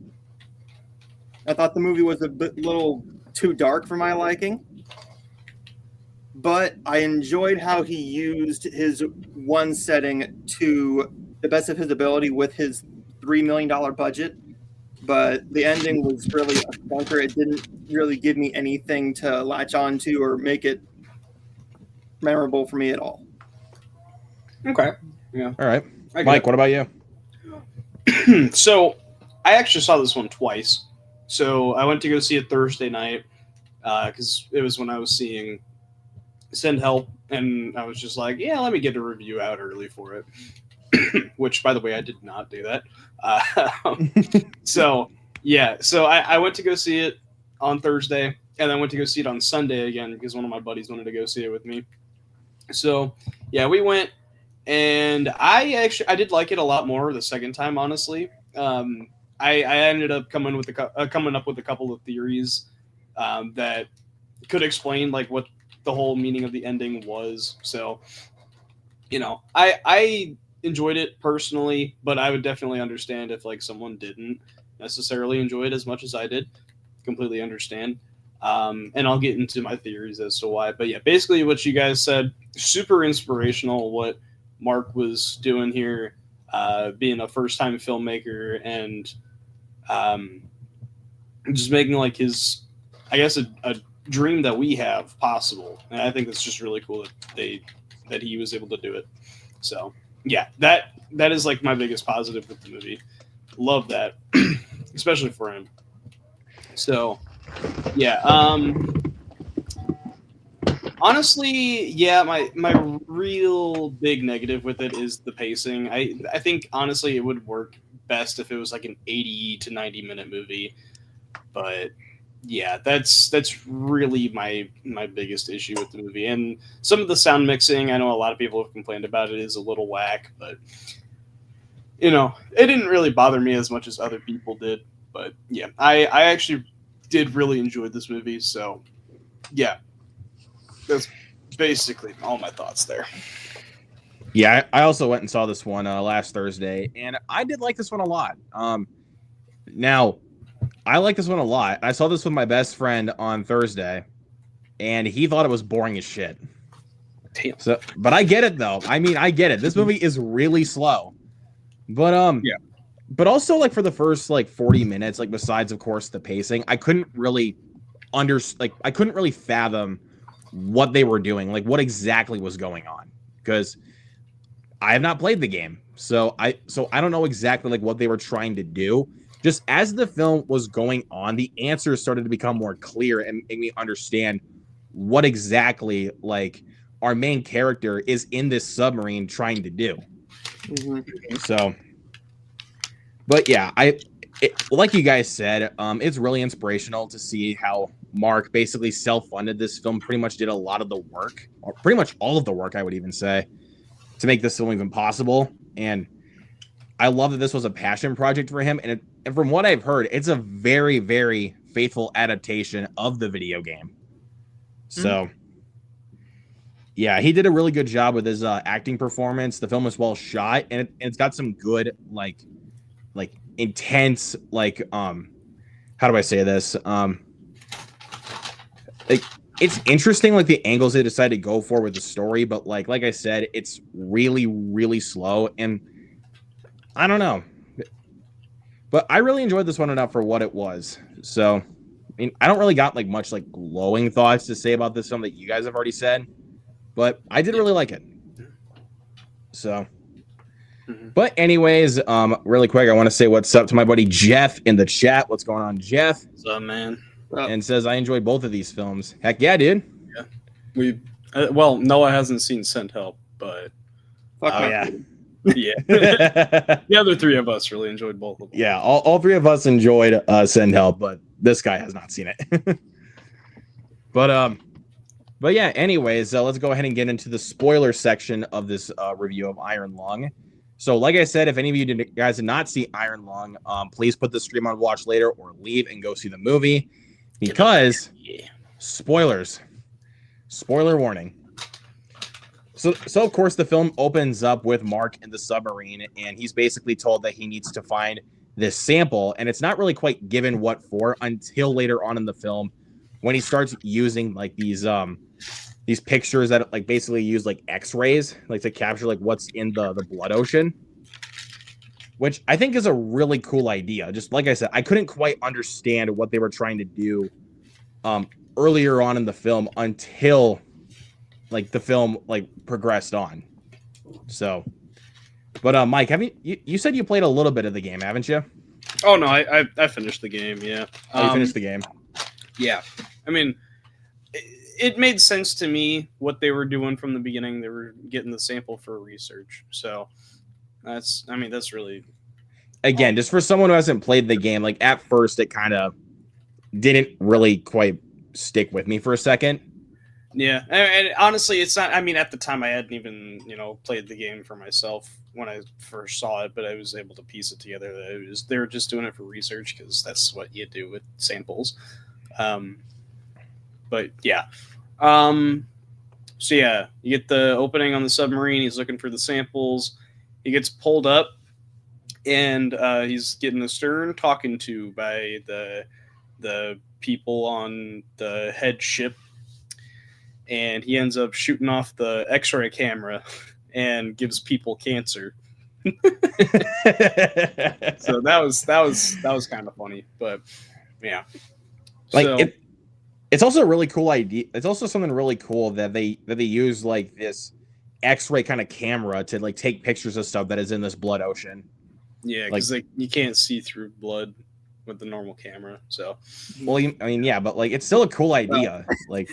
I thought the movie was a little too dark for my liking. But I enjoyed how he used his one setting to the best of his ability with his $3 million budget. But the ending was really a bunker. It didn't really give me anything to latch on to or make it memorable for me at all. Okay. Yeah. All right. I get Mike, it. what about you? So I actually saw this one twice. So I went to go see it Thursday night because it was when I was seeing Send Help, and I was just like, yeah, let me get a review out early for it. Which, by the way, I did not do that. So I went to go see it on Thursday, and then went to go see it on Sunday again because one of my buddies wanted to go see it with me. So yeah, we went, and I did like it a lot more the second time, honestly. I ended up coming up with a couple of theories that could explain like what the whole meaning of the ending was. So, you know, I enjoyed it personally, but I would definitely understand if like someone didn't necessarily enjoy it as much as I did. Completely understand. And I'll get into my theories as to why. But yeah, basically what you guys said, super inspirational what Mark was doing here, being a first-time filmmaker and just making like his, I guess, a dream that we have possible. And I think it's just really cool that he was able to do it. So yeah, that is like my biggest positive with the movie. Love that, especially for him. So yeah, honestly, yeah, my real big negative with it is the pacing. I think honestly it would work best if it was like an 80 to 90 minute movie, but yeah, that's really my biggest issue with the movie. And some of the sound mixing, I know a lot of people have complained about it, is a little whack, but you know, it didn't really bother me as much as other people did. But yeah, I actually did really enjoy this movie. So yeah, that's basically all my thoughts there. Yeah, I also went and saw this one last Thursday, and I did like this one a lot. Now, I like this one a lot. I saw this with my best friend on Thursday, and he thought it was boring as shit. Damn. So, but I get it though. I mean, I get it. This movie is really slow, but yeah. But also, like for the first like 40 minutes, like besides of course the pacing, I couldn't really I couldn't really fathom what they were doing, like what exactly was going on, because I have not played the game, so I don't know exactly like what they were trying to do. Just as the film was going on, the answers started to become more clear and make me understand what exactly like our main character is in this submarine trying to do. Mm-hmm. So, but yeah, like you guys said, it's really inspirational to see how Mark basically self-funded this film, pretty much did a lot of the work, or pretty much all of the work, I would even say, to make this film even possible. And I love that this was a passion project for him. And from what I've heard, it's a very, very faithful adaptation of the video game. So, yeah, he did a really good job with his acting performance. The film was well shot, and it's got some good, like intense, like, how do I say this? Like, it's interesting, like the angles they decided to go for with the story, but like I said, it's really, really slow, and I don't know. But I really enjoyed this one enough for what it was. So, I mean, I don't really got like much like glowing thoughts to say about this film that you guys have already said, but I did really like it. So, but anyways, really quick, I want to say what's up to my buddy Jeff in the chat. What's going on, Jeff? What's up, man? And says I enjoyed both of these films. Heck yeah, dude. Yeah, we well, Noah hasn't seen Send Help, but Fuck my yeah. food. yeah, the other three of us really enjoyed both of them. Yeah, all three of us enjoyed Send Help, but this guy has not seen it. But yeah, anyways, let's go ahead and get into the spoiler section of this review of Iron Lung. So like I said, if any of you guys did not see Iron Lung, please put the stream on watch later or leave and go see the movie, because spoilers. Spoiler warning. So of course the film opens up with Mark in the submarine, and he's basically told that he needs to find this sample, and it's not really quite given what for until later on in the film, when he starts using like these pictures that like basically use like X-rays, like to capture like what's in the blood ocean, which I think is a really cool idea. Just like I said, I couldn't quite understand what they were trying to do earlier on in the film until like the film like progressed on. So, but Mike, have you said you played a little bit of the game, haven't you? Oh no, I finished the game. Yeah, You finished the game. Yeah, I mean, it made sense to me what they were doing from the beginning. They were getting the sample for research, so that's really, Again, just for someone who hasn't played the game, like at first it kind of didn't really quite stick with me for a second. yeah. And honestly, it's not. I mean, at the time, I hadn't even played the game for myself when I first saw it, but I was able to piece it together that they were just doing it for research, because that's what you do with samples. But yeah. So yeah, you get the opening on the submarine. He's looking for the samples. He gets pulled up, and he's getting the stern talking to by the people on the head ship, and he ends up shooting off the X-ray camera and gives people cancer. So that was kind of funny, but yeah, like so, it's also a really cool idea. It's also something really cool that they use like this X-ray kind of camera to like take pictures of stuff that is in this blood ocean. yeah, because like you can't see through blood with the normal camera. So, well, I mean, yeah, but like it's still a cool idea. Like,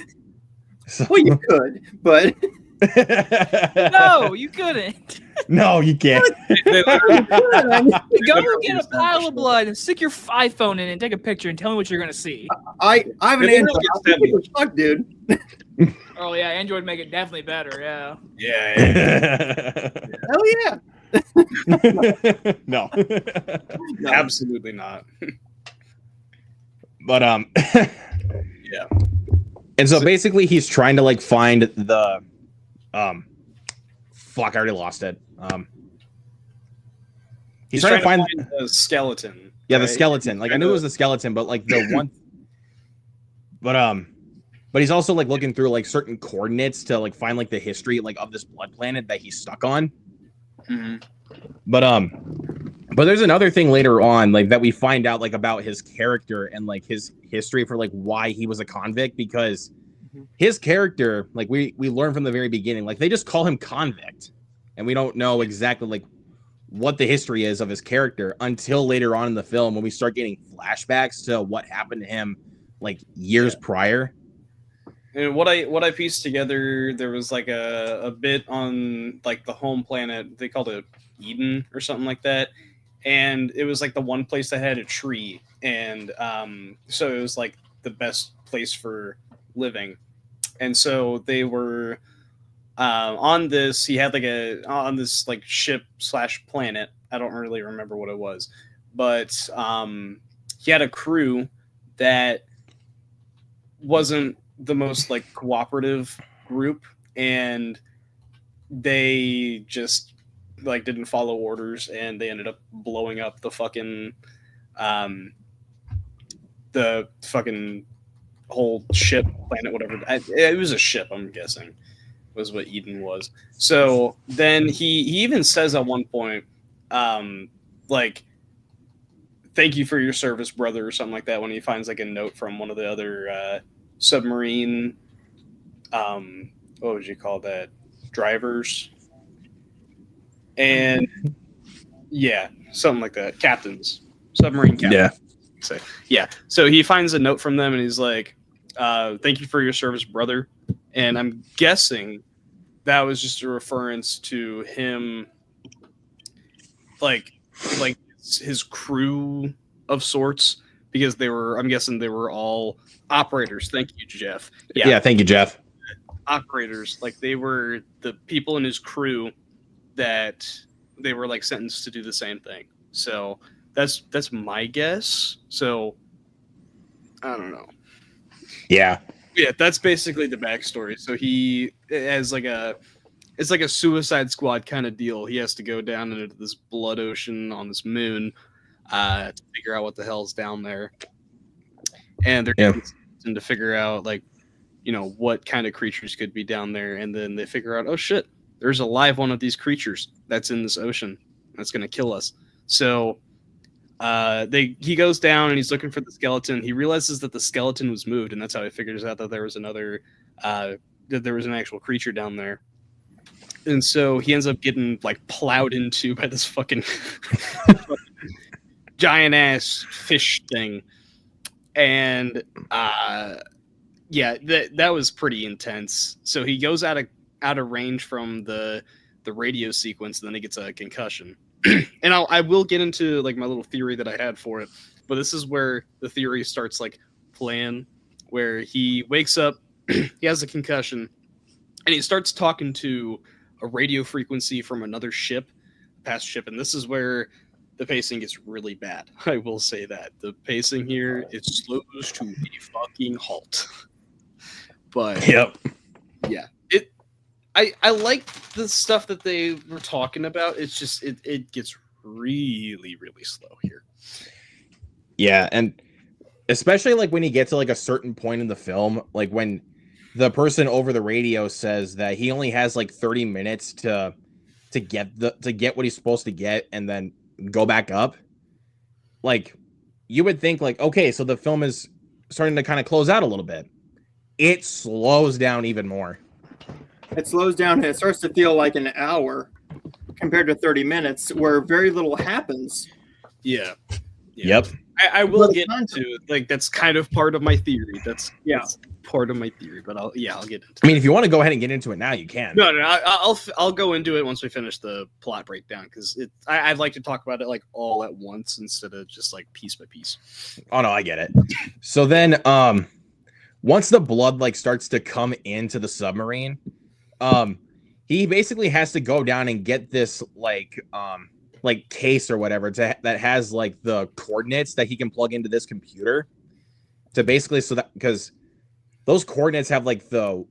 so... Well, you could, but No, you couldn't. No, you can't. Go get a pile of blood and stick your iPhone in it and take a picture and tell me what you're gonna see. I have an Android. Fuck, dude. Oh yeah, Android make it definitely better. Yeah. yeah. Hell yeah. No. Absolutely not. But Yeah. And so basically he's trying to like find the fuck, I already lost it. He's trying to find the skeleton. Yeah, right? the skeleton. Like I knew it was the skeleton, but like the one but he's also like looking through like certain coordinates to like find like the history like of this blood planet that he's stuck on. Mm-hmm. But there's another thing later on like that we find out like about his character and like his history for like why he was a convict, because his character, like we learn from the very beginning, like they just call him convict, and we don't know exactly like what the history is of his character until later on in the film when we start getting flashbacks to what happened to him like years prior. And what I pieced together, there was like a bit on like the home planet. They called it Eden or something like that, and it was like the one place that had a tree, and so it was like the best place for living. And so they were on this. He had like on this like ship / planet. I don't really remember what it was, but he had a crew that wasn't the most like cooperative group, and they just like didn't follow orders, and they ended up blowing up the fucking whole ship, planet, whatever. It was a ship, I'm guessing, was what Eden was. So then he even says at one point, like, thank you for your service, brother, or something like that, when he finds like a note from one of the other submarine, what would you call that, drivers, and yeah, something like that, captains, submarine captains. Yeah. So, yeah, so he finds a note from them and he's like, thank you for your service, brother. And I'm guessing that was just a reference to him, like his crew of sorts, because I'm guessing they were all operators. Thank you, Jeff. Yeah. Thank you, Jeff. Operators, like they were the people in his crew that they were like sentenced to do the same thing. So that's my guess. So I don't know. Yeah. Yeah, that's basically the backstory. So he has it's like a Suicide Squad kind of deal. He has to go down into this blood ocean on this moon to figure out what the hell's down there. And they're to figure out, like, you know, what kind of creatures could be down there. And then they figure out, oh shit, there's a live one of these creatures that's in this ocean that's going to kill us. So he goes down and he's looking for the skeleton. He realizes that the skeleton was moved, and that's how he figures out that there was that there was an actual creature down there. And so he ends up getting like plowed into by this fucking giant ass fish thing. And yeah, that was pretty intense. So he goes out of range from the radio sequence, and then he gets a concussion. And I will get into like my little theory that I had for it, but this is where the theory starts like playing, where he wakes up, he has a concussion, and he starts talking to a radio frequency from another ship, past ship, and this is where the pacing gets really bad. I will say that the pacing here, it slows to a fucking halt. But Yep. yeah, I like the stuff that they were talking about. It's just it gets really, really slow here. Yeah, and especially like when you get to like a certain point in the film, like when the person over the radio says that he only has like 30 minutes to get what he's supposed to get and then go back up. Like, you would think like, okay, so the film is starting to kind of close out a little bit. It slows down even more. It slows down and it starts to feel like an hour compared to 30 minutes where very little happens. Yeah. Yep. I will get into, like, that's kind of part of my theory. That's part of my theory, but I'll get into it. I mean, if you want to go ahead and get into it now, you can. No, I'll go into it once we finish the plot breakdown, because I'd like to talk about it like all at once instead of just like piece by piece. Oh no, I get it. So then once the blood like starts to come into the submarine, he basically has to go down and get this like case or whatever that has like the coordinates that he can plug into this computer to basically, so that, because those coordinates have like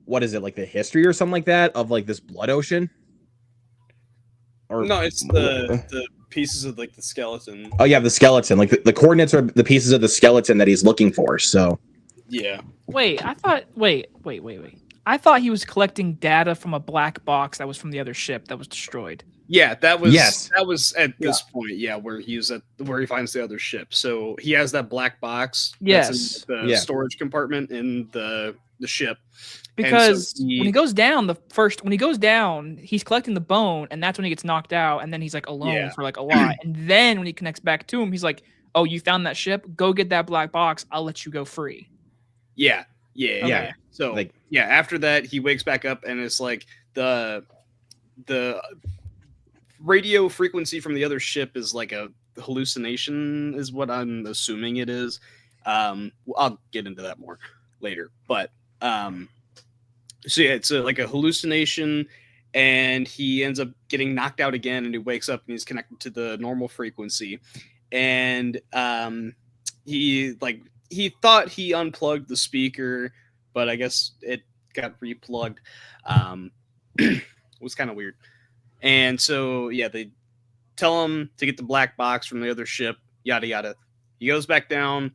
what is it, like the history or something like that of like this blood ocean? Or no, it's the pieces of like the skeleton. Oh yeah, the skeleton. Like the coordinates are the pieces of the skeleton that he's looking for. So yeah. Wait. I thought he was collecting data from a black box that was from the other ship that was destroyed. Yeah, that was at this point, where he finds the other ship. So he has that black box that's in the storage compartment in the ship. Because when he goes down, he's collecting the bone, and that's when he gets knocked out, and then he's like alone for like a lot. And then when he connects back to him, he's like, "Oh, you found that ship? Go get that black box. I'll let you go free." Yeah. Okay. So like, after that, he wakes back up, and it's like the radio frequency from the other ship is like a hallucination, is what I'm assuming it is. I'll get into that more later, but so yeah, it's like a hallucination, and he ends up getting knocked out again, and he wakes up and he's connected to the normal frequency, and he thought he unplugged the speaker, but I guess it got replugged. It was kind of weird. And so, yeah, they tell him to get the black box from the other ship, yada, yada. He goes back down.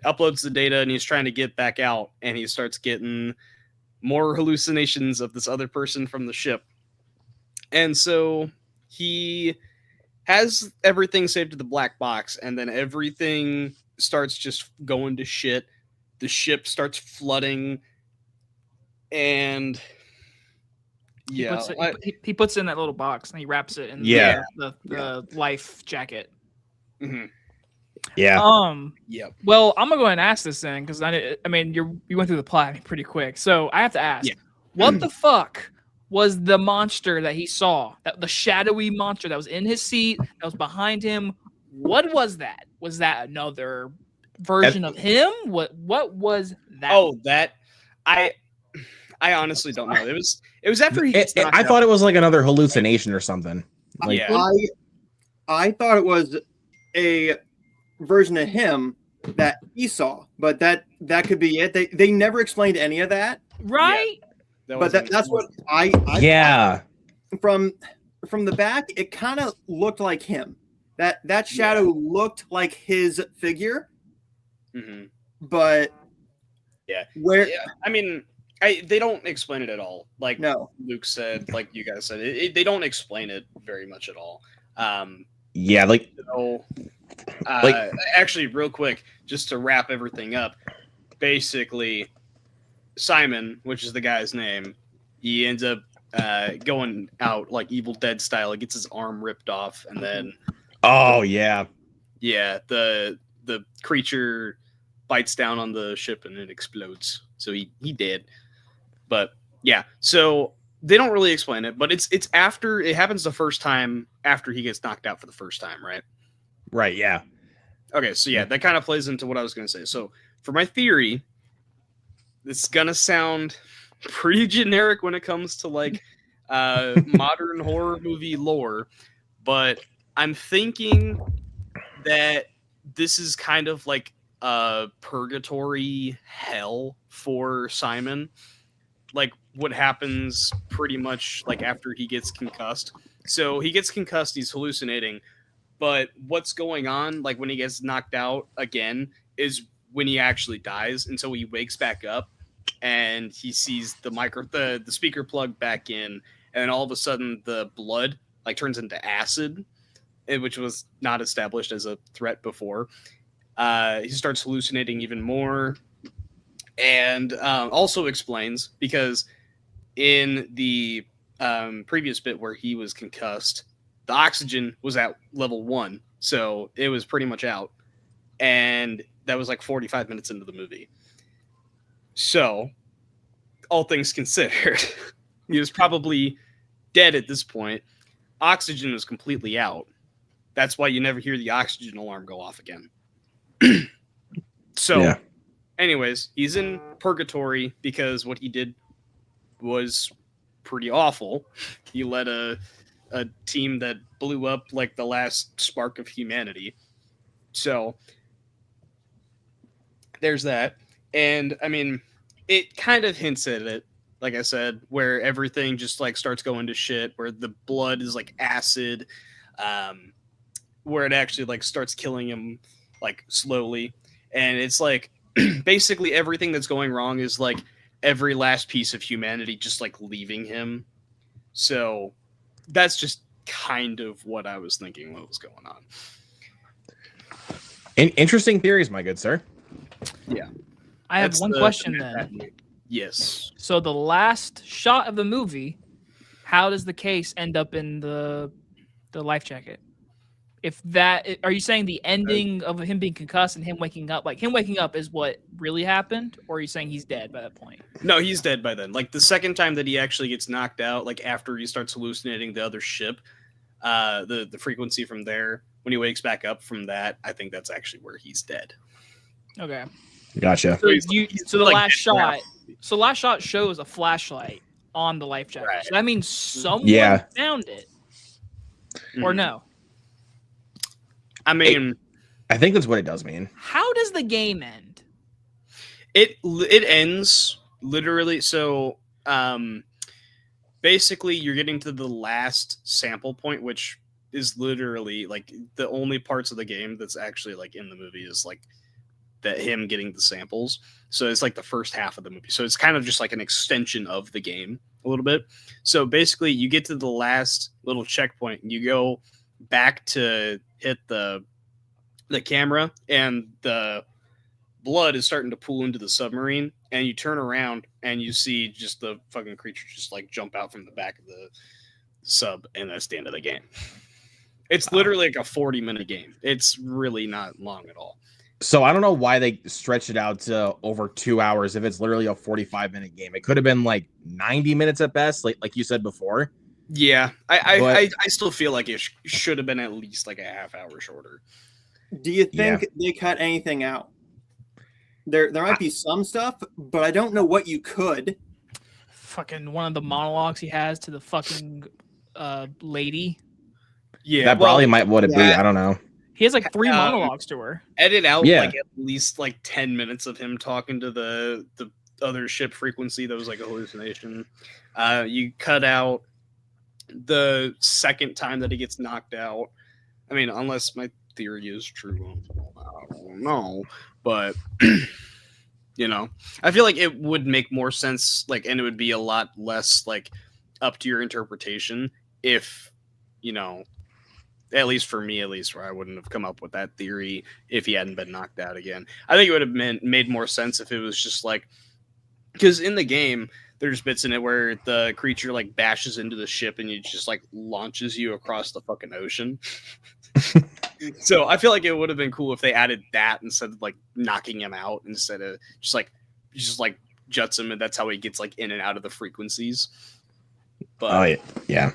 uploads the data and he's trying to get back out, and he starts getting more hallucinations of this other person from the ship. And so he has everything saved to the black box, and then everything starts just going to shit. The ship starts flooding, and yeah, He puts it in that little box and he wraps it in Yeah. the life jacket. mhm, Yeah. yep. Well, I'm gonna go ahead and ask this then, because I mean you went through the plot pretty quick, so I have to ask, Yeah. what the fuck was the monster that he saw? That the shadowy monster that was in his seat, that was behind him. What was that? Was that another version of him? What was that? Oh, that I honestly don't know. It was after he gets knocked I out. thought it was like another hallucination or something. Like, Yeah. I thought it was a version of him that he saw, but that could be it. They never explained any of that. right? But that's what I yeah. from the back, it kind of looked like him. That shadow looked like his figure, Mhm. but Yeah. where Yeah, I mean, they don't explain it at all. Like no, Luke said, like you guys said, they don't explain it very much at all. Yeah, like So, Like- actually, real quick, just to wrap everything up, basically, Simon, which is the guy's name, he ends up going out like Evil Dead style. He gets his arm ripped off, and then oh yeah. yeah, the creature bites down on the ship and it explodes. So he did. But yeah, so they don't really explain it, but it's after it happens the first time after he gets knocked out for the first time, right? Right, yeah. Okay, so yeah, that kind of plays into what I was going to say. So for my theory, it's going to sound pretty generic when it comes to like modern horror movie lore, but I'm thinking that this is kind of like a purgatory hell for Simon. Like what happens pretty much like after he gets concussed. So he gets concussed, he's hallucinating, but what's going on like when he gets knocked out again is when he actually dies, and so he wakes back up and he sees the speaker plug back in, and all of a sudden the blood like turns into acid, which was not established as a threat before. He starts hallucinating even more, and also explains because in the previous bit where he was concussed, the oxygen was at level 1, so it was pretty much out, and that was like 45 minutes into the movie. So, all things considered, he was probably dead at this point. Oxygen was completely out. That's why you never hear the oxygen alarm go off again. So, Yeah. anyways, he's in purgatory because what he did was pretty awful. He led a team that blew up like the last spark of humanity. So, there's that. And I mean, it kind of hints at it, like I said, where everything just like starts going to shit, where the blood is like acid, where it actually like starts killing him like slowly. And it's like basically everything that's going wrong is like every last piece of humanity just like leaving him. So that's just kind of what I was thinking what was going on. Interesting theories, my good sir. Yeah. I have That's one the question then. Yes. So the last shot of the movie, how does the case end up in the life jacket? If that, are you saying the ending of him being concussed and him waking up, like him waking up is what really happened, or are you saying he's dead by that point? No, he's dead by then. Like the second time that he actually gets knocked out, like after he starts hallucinating the other ship, the frequency from there, when he wakes back up from that, I think that's actually where he's dead. Okay. Gotcha. So he's so the like last dead now. shot, so last shot shows a flashlight on the life jacket. Right. So that means someone Yeah. found it, or Mhm. no? I mean, I think that's what it does mean. How does the game end? it ends literally. So, basically, you're getting to the last sample point, which is literally like the only parts of the game that's actually like in the movie is like that him getting the samples. So it's like the first half of the movie. So it's kind of just like an extension of the game a little bit. So basically, you get to the last little checkpoint, and you go back to hit the camera, and the blood is starting to pool into the submarine, and you turn around and you see just the fucking creature just like jump out from the back of the sub, and that's the end of the game. It's literally like a 40-minute game. It's really not long at all. So I don't know why they stretched it out to over 2 hours if it's literally a 45-minute game. It could have been like 90 minutes at best, like you said before. Yeah, I still feel like it should have been at least like a half hour shorter. Do you think they cut anything out? There might be some stuff, but I don't know what you could. Fucking one of the monologues he has to the fucking lady. Yeah, that probably might what it be. I don't know. He has like 3 monologues to her. Edit out like at least like 10 minutes of him talking to the other ship frequency that was like a hallucination. You cut out the second time that he gets knocked out. I mean, unless my theory is true, I don't know. But you know, I feel like it would make more sense, like, and it would be a lot less like up to your interpretation if, you know, at least for me, where I wouldn't have come up with that theory if he hadn't been knocked out again. I think it would have made more sense if it was just like, because in the game, there's bits in it where the creature like bashes into the ship and it just like launches you across the fucking ocean. So I feel like it would have been cool if they added that instead of like knocking him out, instead of just like juts him, and that's how he gets like in and out of the frequencies. But yeah.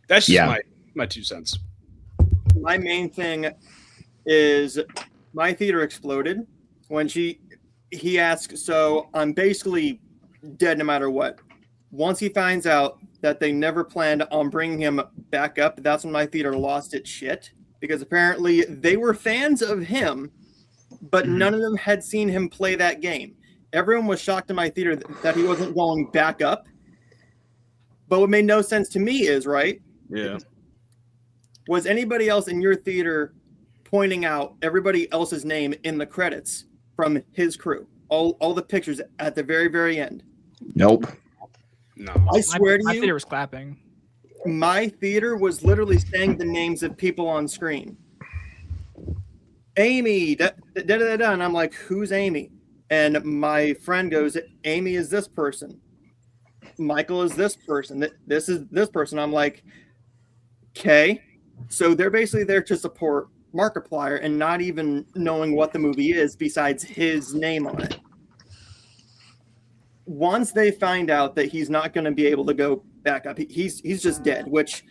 That's just my 2 cents. My main thing is my theater exploded when he asked, so I'm basically dead no matter what. Once he finds out that they never planned on bringing him back up, that's when my theater lost its shit, because apparently they were fans of him, but none of them had seen him play that game. Everyone was shocked in my theater that he wasn't going back up. But what made no sense to me is, right? Yeah. Was anybody else in your theater pointing out everybody else's name in the credits from his crew? All the pictures at the very, very end. Nope. No. I swear to you. My theater was clapping. My theater was literally saying the names of people on screen. Amy, and I'm like, who's Amy? And my friend goes, Amy is this person. Michael is this person. This is this person. I'm like, okay. So they're basically there to support Markiplier and not even knowing what the movie is besides his name on it. Once they find out that he's not going to be able to go back up, he's just dead, which,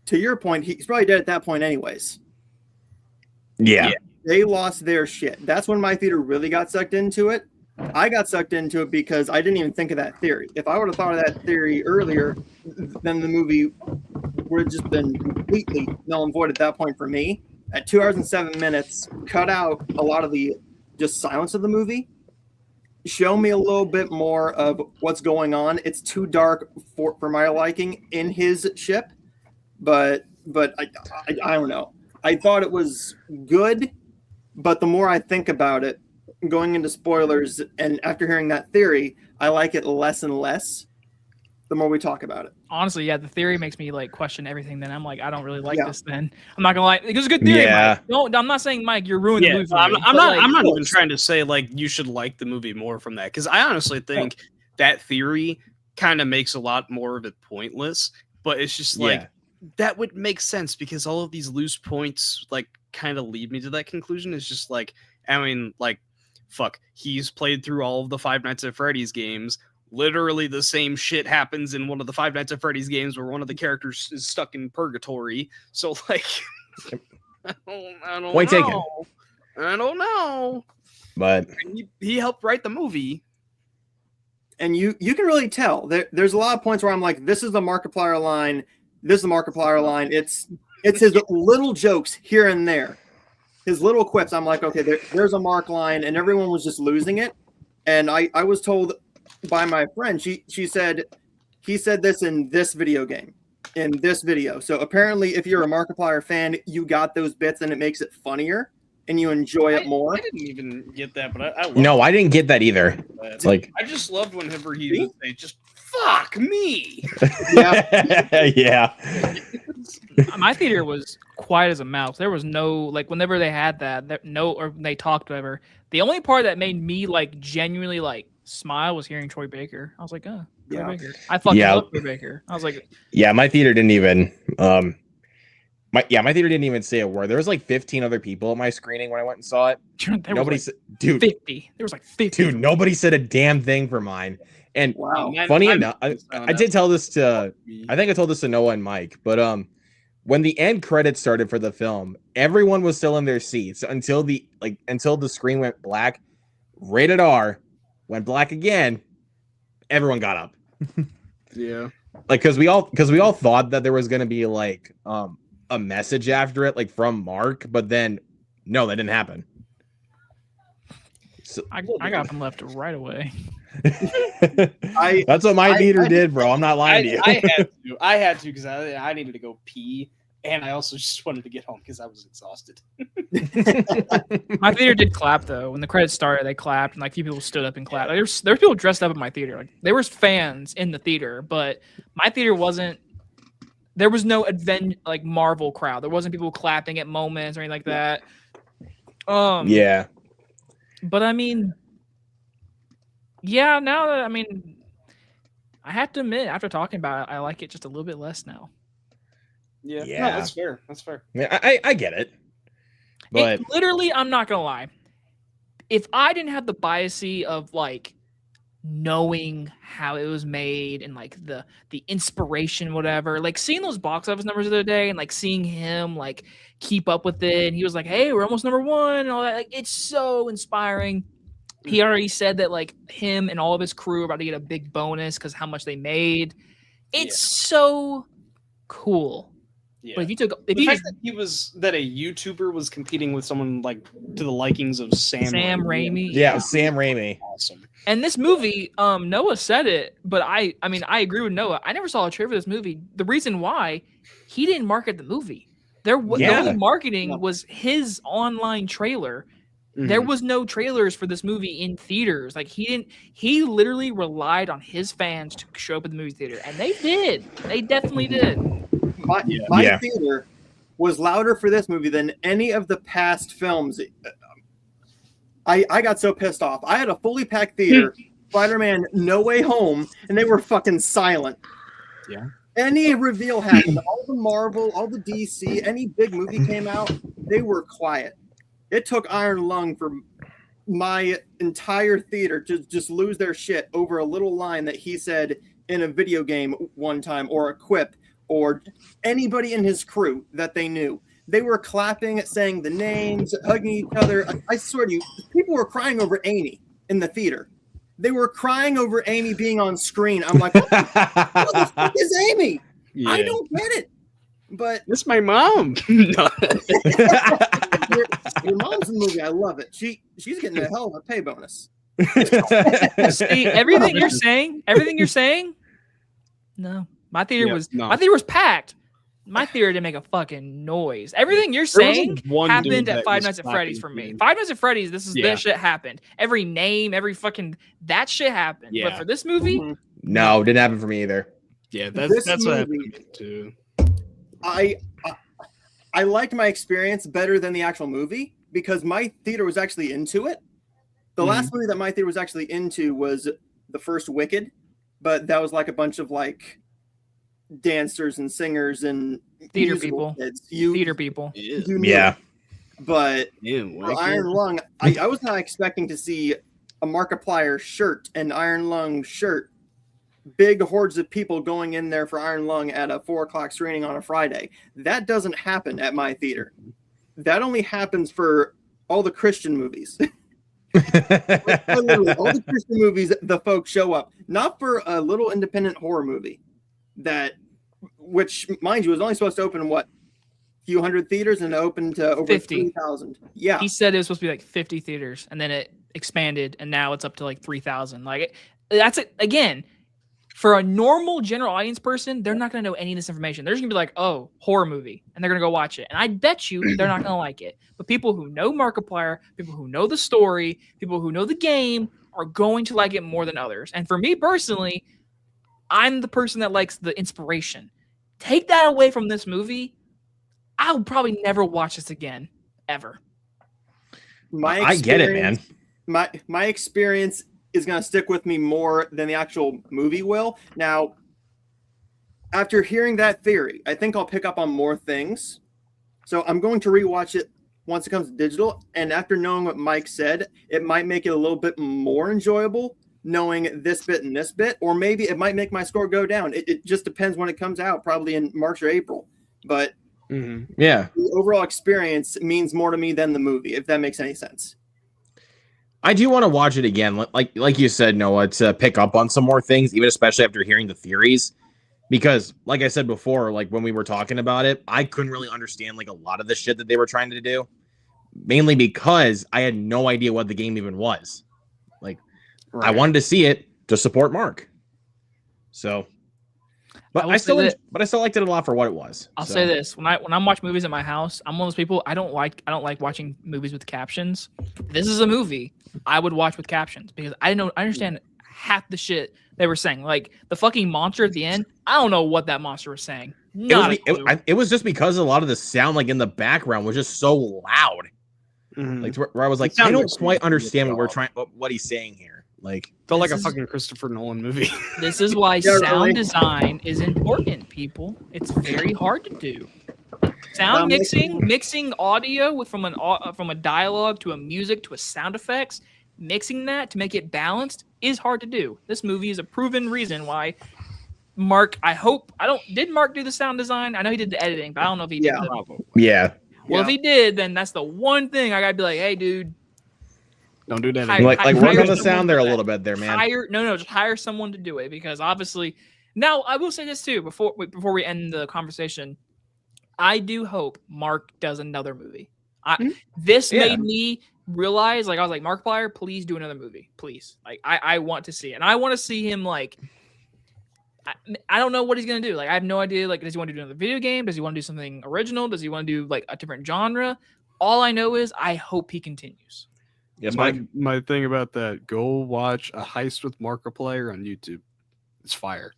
to your point, he's probably dead at that point anyways. Yeah. They lost their shit. That's when my theater really got sucked into it. I got sucked into it because I didn't even think of that theory. If I would have thought of that theory earlier, then the movie would have just been completely null and void at that point for me. At 2 hours and 7 minutes, cut out a lot of the just silence of the movie. Show me a little bit more of what's going on. It's too dark for my liking in his ship, but I don't know. I thought it was good, but the more I think about it, going into spoilers, and after hearing that theory, I like it less and less the more we talk about it. Honestly, yeah, the theory makes me like question everything. Then I'm like, I don't really like this. Then I'm not gonna lie, it was a good theory. Yeah. Mike. No, I'm not saying, Mike, you're ruining the movie. I'm not even trying to say like you should like the movie more from that, because I honestly think that theory kind of makes a lot more of it pointless. But it's just like that would make sense because all of these loose points like kind of lead me to that conclusion. It's just like, I mean, like, fuck, he's played through all of the Five Nights at Freddy's games. Literally the same shit happens in one of the Five Nights at Freddy's games where one of the characters is stuck in purgatory. So like, I don't Point know. taken. I don't know. But he helped write the movie. And you can really tell. There's a lot of points where I'm like, this is the Markiplier line. This is the Markiplier line. It's his little jokes here and there. His little quips. I'm like, okay, there's a Mark line, and everyone was just losing it. And I was told by my friend, she said, he said this in this video game, in this video. So apparently, if you're a Markiplier fan, you got those bits, and it makes it funnier and you enjoy it more. I didn't even get that, but I loved No, I didn't get that either. it. Like, I just loved whenever he would say, just fuck me. yeah. My theater was quiet as a mouse. There was no like whenever they had that no or when they talked whatever. The only part that made me like genuinely like smile was hearing Troy Baker. I was like, oh, Troy Baker. I fucking love Troy Baker. I was like, yeah, my theater didn't even my theater didn't even say a word. There was like 15 other people at my screening when I went and saw it. Nobody said, dude, 50. There was like 50. Dude, nobody said a damn thing for mine. And funny enough, I did tell this to I think I told this to Noah and Mike, but when the end credits started for the film, everyone was still in their seats until the screen went black. Rated R went black again. Everyone got up. Yeah. Like because we all thought that there was gonna be like a message after it, like from Mark, but then no, that didn't happen. So I got them left right away. That's what my theater did, bro. I'm not lying to you. I had to because I needed to go pee, and I also just wanted to get home because I was exhausted. My theater did clap though. When the credits started, they clapped, and like a few people stood up and clapped. Like, there's people dressed up in my theater. Like there was fans in the theater, but my theater wasn't. There was no like Marvel crowd. There wasn't people clapping at moments or anything like that. Yeah. But I mean, yeah. Now that I have to admit, after talking about it, I like it just a little bit less now. Yeah. Yeah. No, that's fair. That's fair. Yeah, I get it. But Literally, I'm not gonna lie. If I didn't have the bias of like knowing how it was made and like the inspiration, whatever, like seeing those box office numbers the other day and like seeing him like keep up with it, and he was like, "Hey, we're almost #1," and all that. Like, it's so inspiring. He already said that like him and all of his crew are about to get a big bonus because how much they made. It's so cool. Yeah. But if the fact that a YouTuber was competing with someone like to the likings of Sam Raimi. Yeah, Sam Raimi. Awesome. And this movie, Noah said it, but I mean, I agree with Noah. I never saw a trailer for this movie. The reason why, he didn't market the movie. The only marketing was his online trailer. Mm-hmm. There was no trailers for this movie in theaters. Like he literally relied on his fans to show up at the movie theater. And they did. They definitely did. My theater was louder for this movie than any of the past films. I got so pissed off. I had a fully packed theater, Spider-Man No Way Home, and they were fucking silent. Yeah. Any reveal happened, all the Marvel, all the DC, any big movie came out, they were quiet. It took Iron Lung for my entire theater to just lose their shit over a little line that he said in a video game one time, or a quip, or anybody in his crew that they knew. They were clapping, saying the names, hugging each other. I swear to you, people were crying over Amy in the theater. They were crying over Amy being on screen. I'm like, what the fuck is Amy? Yeah. I don't get it. But it's my mom. your mom's in the movie. I love it. She's getting a hell of a pay bonus. See, everything you're saying. No, my theater was packed. My theater didn't make a fucking noise. Everything you're saying happened at Five Nights at Freddy's for me. Five Nights at Freddy's, that shit happened. Every name, every fucking that shit happened. Yeah. But for this movie, no, didn't happen for me either. Yeah, that's what happened too. I liked my experience better than the actual movie because my theater was actually into it. The last movie that my theater was actually into was the first Wicked, but that was like a bunch of like dancers and singers and theater people. Theater people. Yeah. But for Iron Lung, I was not expecting to see a Markiplier shirt and Iron Lung shirt. Big hordes of people going in there for Iron Lung at a 4:00 screening on a Friday. That doesn't happen at my theater. That only happens for all the Christian movies. Literally, all the Christian movies, the folks show up. Not for a little independent horror movie which, mind you, was only supposed to open in a few hundred theaters, and it opened to over 3,000. Yeah, he said it was supposed to be like 50 theaters, and then it expanded, and now it's up to like 3,000. Like that's it again. For a normal general audience person, they're not going to know any of this information. They're just going to be like, oh, horror movie. And they're going to go watch it. And I bet you they're not going to like it. But people who know Markiplier, people who know the story, people who know the game are going to like it more than others. And for me personally, I'm the person that likes the inspiration. Take that away from this movie, I'll probably never watch this again, ever. I get it, man. My experience is going to stick with me more than the actual movie will. Now, after hearing that theory, I think I'll pick up on more things. So I'm going to rewatch it once it comes to digital. And after knowing what Mike said, it might make it a little bit more enjoyable knowing this bit and this bit, or maybe it might make my score go down. It just depends when it comes out, probably in March or April. But yeah, the overall experience means more to me than the movie, if that makes any sense. I do want to watch it again, like you said, Noah, to pick up on some more things, even especially after hearing the theories. Because, like I said before, like when we were talking about it, I couldn't really understand like a lot of the shit that they were trying to do, mainly because I had no idea what the game even was. Like, right. I wanted to see it to support Mark. So, but I still liked it a lot for what it was. I'll say this: when I'm watching movies at my house, I'm one of those people. I don't like watching movies with captions. This is a movie I would watch with captions because I understand half the shit they were saying. Like the fucking monster at the end, I don't know what that monster was saying. It was just because a lot of the sound, like in the background, was just so loud. Like where I was like, I don't quite understand what he's saying here. Like, felt like a fucking Christopher Nolan movie. This is why sound design is important, people. It's very hard to do. Sound mixing audio from a dialogue to a music to a sound effects, mixing that to make it balanced is hard to do. This movie is a proven reason why Mark. Did Mark do the sound design? I know he did the editing, but I don't know if he did. Yeah. Well, if he did, then that's the one thing I gotta be like, hey, dude. Don't do that. Like work on the sound there a little bit there, man. Just hire someone to do it because obviously. Now I will say this too before we end the conversation. I do hope Mark does another movie. This made me realize, like, I was like, Markiplier, please do another movie, please. Like, I want to see it, and I want to see him like. I don't know what he's gonna do. Like, I have no idea. Like, does he want to do another video game? Does he want to do something original? Does he want to do like a different genre? All I know is I hope he continues. Yes, Mike. My thing about that, go watch A Heist with Markiplier on YouTube. It's fire.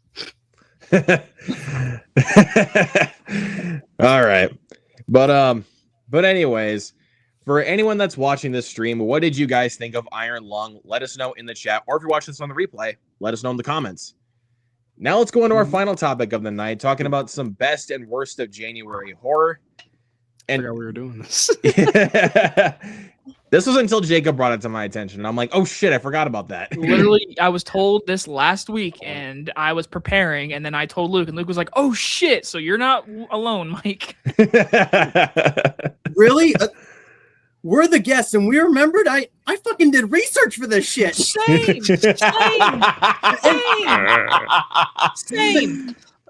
All right. But anyways, for anyone that's watching this stream, what did you guys think of Iron Lung? Let us know in the chat, or if you're watching this on the replay, let us know in the comments. Now let's go into our final topic of the night, talking about some best and worst of January horror. And I forgot we were doing this. This was until Jacob brought it to my attention, and I'm like, oh shit, I forgot about that. Literally, I was told this last week, and I was preparing, and then I told Luke, and Luke was like, oh shit, so you're not alone, Mike. Really? We're the guests, and we remembered I fucking did research for this shit. Same.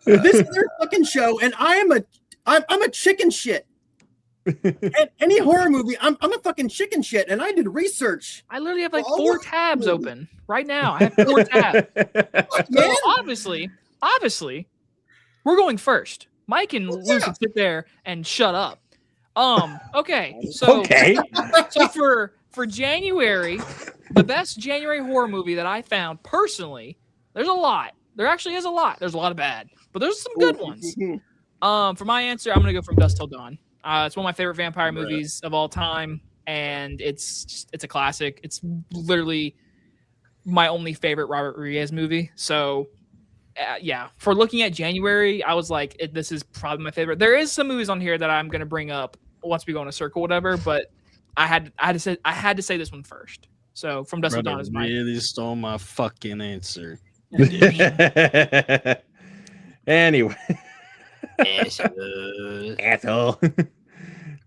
This is their fucking show, and I'm a chicken shit. Any horror movie, I'm a fucking chicken shit, and I did research. I literally have like 4 tabs open right now. I have 4 tabs. So obviously, we're going first. Mike and Luke can sit there and shut up. Okay. So for January, the best January horror movie that I found personally, there's a lot. There actually is a lot. There's a lot of bad, but there's some good ones. For my answer, I'm gonna go From Dusk Till Dawn. It's one of my favorite vampire movies of all time, and it's a classic. It's literally my only favorite Robert Rodriguez movie. So, for looking at January, I was like, this is probably my favorite. There is some movies on here that I'm gonna bring up once we go in a circle, whatever. But I had to say this one first. So, From Dusk Till Dawn is mine. Really stole my fucking answer. Anyway. Asshole.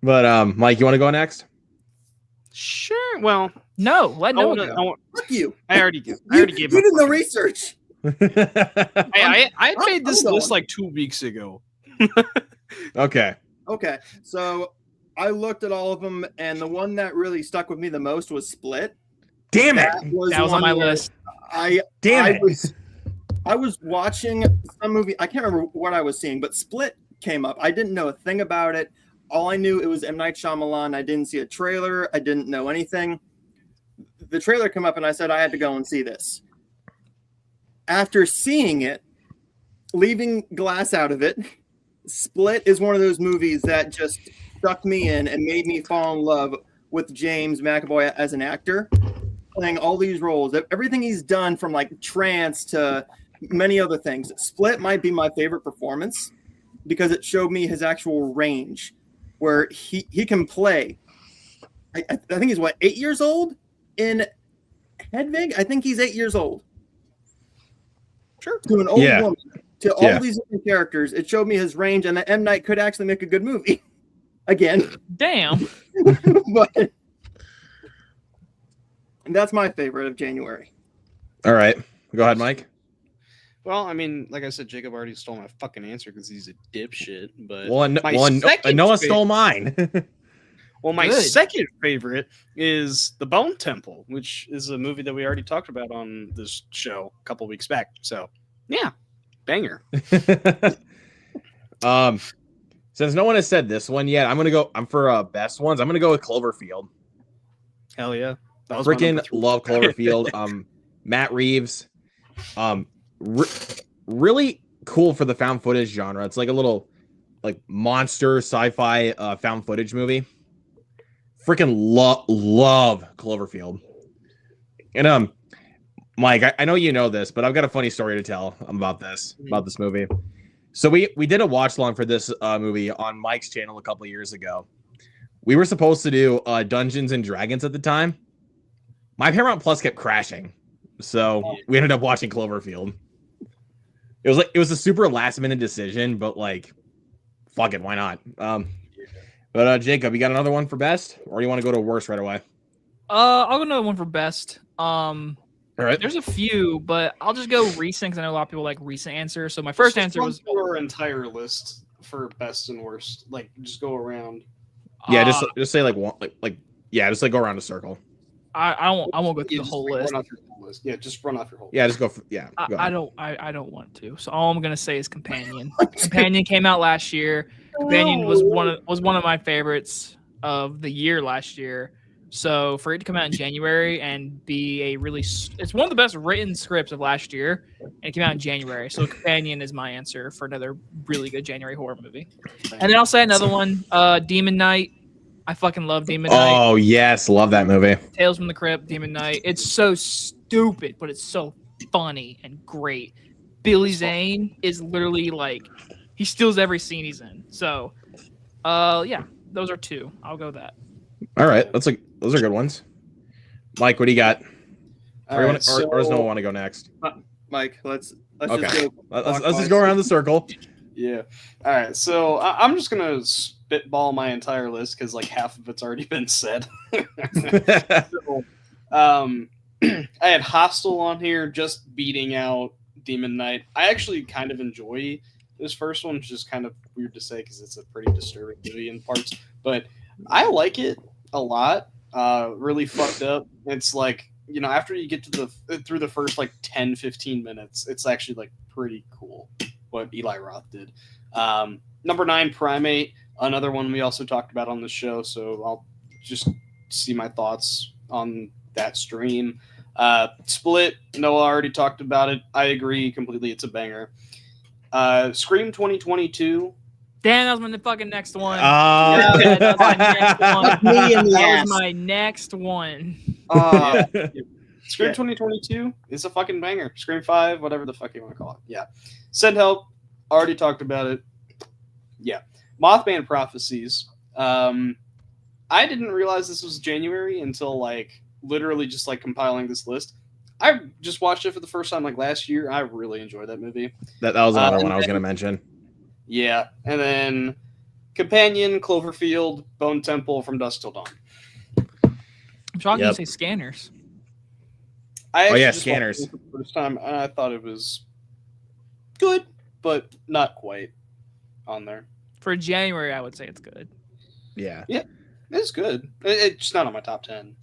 But Mike, you want to go next? Sure. Well, no. Let Noah go. Fuck you. I already gave. You did the research. I made this list like 2 weeks ago. Okay. So I looked at all of them, and the one that really stuck with me the most was Split. Damn it! That was on my list. I I was watching some movie. I can't remember what I was seeing, but Split came up. I didn't know a thing about it. All I knew, it was M. Night Shyamalan. I didn't see a trailer. I didn't know anything. The trailer came up and I said I had to go and see this. After seeing it, leaving glass out of it, Split is one of those movies that just sucked me in and made me fall in love with James McAvoy as an actor, playing all these roles. Everything he's done, from like Trance to many other things. Split might be my favorite performance because it showed me his actual range, where he can play. I think he's 8 years old in Hedwig? I think he's 8 years old. Sure. To an old woman, to all these different characters, it showed me his range, and that M. Night could actually make a good movie. Again. Damn. But and that's my favorite of January. All right. Go ahead, Mike. Well, I mean, like I said, Jacob already stole my fucking answer because he's a dipshit. But Noah stole mine. Well, my second favorite is The Bone Temple, which is a movie that we already talked about on this show a couple weeks back. So, yeah, banger. Since no one has said this one yet, I'm for best ones. I'm gonna go with Cloverfield. Hell yeah. Freaking love Cloverfield. Matt Reeves. Really cool for the found footage genre. It's like a little like monster sci-fi found footage movie. Freaking love Cloverfield. And Mike, I know you know this, but I've got a funny story to tell about this movie. So we did a watch along for this movie on Mike's channel a couple years ago. We were supposed to do Dungeons and Dragons at the time. My Paramount Plus kept crashing, so we ended up watching Cloverfield. It was a super last minute decision, but like, fuck it, why not? But Jacob, you got another one for best, or you want to go to worst right away? I'll go another one for best. All right. There's a few, but I'll just go recent because I know a lot of people like recent answers. So my first answer was our entire list for best and worst. Like, just go around. Yeah, just say like one, just like go around a circle. I won't go through the whole list. Run off your whole list. Yeah, just run off your whole list. Yeah, just go. Go I don't want to. So all I'm gonna say is Companion. Companion came out last year. Companion was one of my favorites of the year last year. So for it to come out in January and be it's one of the best written scripts of last year, and it came out in January. So Companion is my answer for another really good January horror movie. And then I'll say another one, Demon Knight. I fucking love Demon Knight. Oh yes, love that movie. Tales from the Crypt, Demon Knight. It's so stupid, but it's so funny and great. Billy Zane is literally like, he steals every scene he's in. So, yeah, those are two. I'll go with that. All right, those are good ones. Mike, what do you got? Or does no one want to go next? Mike, let's okay. just go. Let's just go around the circle. Yeah. All right. So I'm just gonna spitball my entire list because like half of it's already been said. So, I had Hostel on here, just beating out Demon Knight. I actually kind of enjoy this first one, which is kind of weird to say because it's a pretty disturbing movie in parts, but I like it a lot. Really fucked up. It's like, you know, after you get to through the first like 10-15 minutes, it's actually like pretty cool what Eli Roth did. Number 9, Primate, another one we also talked about on the show, so I'll just see my thoughts on that stream. Split, Noah already talked about it. I agree completely. It's a banger. Scream 2022. Damn, that was my fucking next one. That was my next one. Scream 2022 is a fucking banger. Scream 5, whatever the fuck you want to call it. Yeah. Send Help, already talked about it. Yeah. Mothman Prophecies. I didn't realize this was January until like literally just like compiling this list. I just watched it for the first time like last year. I really enjoyed that movie. That was another one I was going to mention. Yeah. And then Companion, Cloverfield, Bone Temple, From Dusk Till Dawn. I'm shocked you say Scanners. Scanners. For the first time, and I thought it was good, but not quite on there. For January, I would say it's good. Yeah. Yeah, it's good. It's not on my top 10.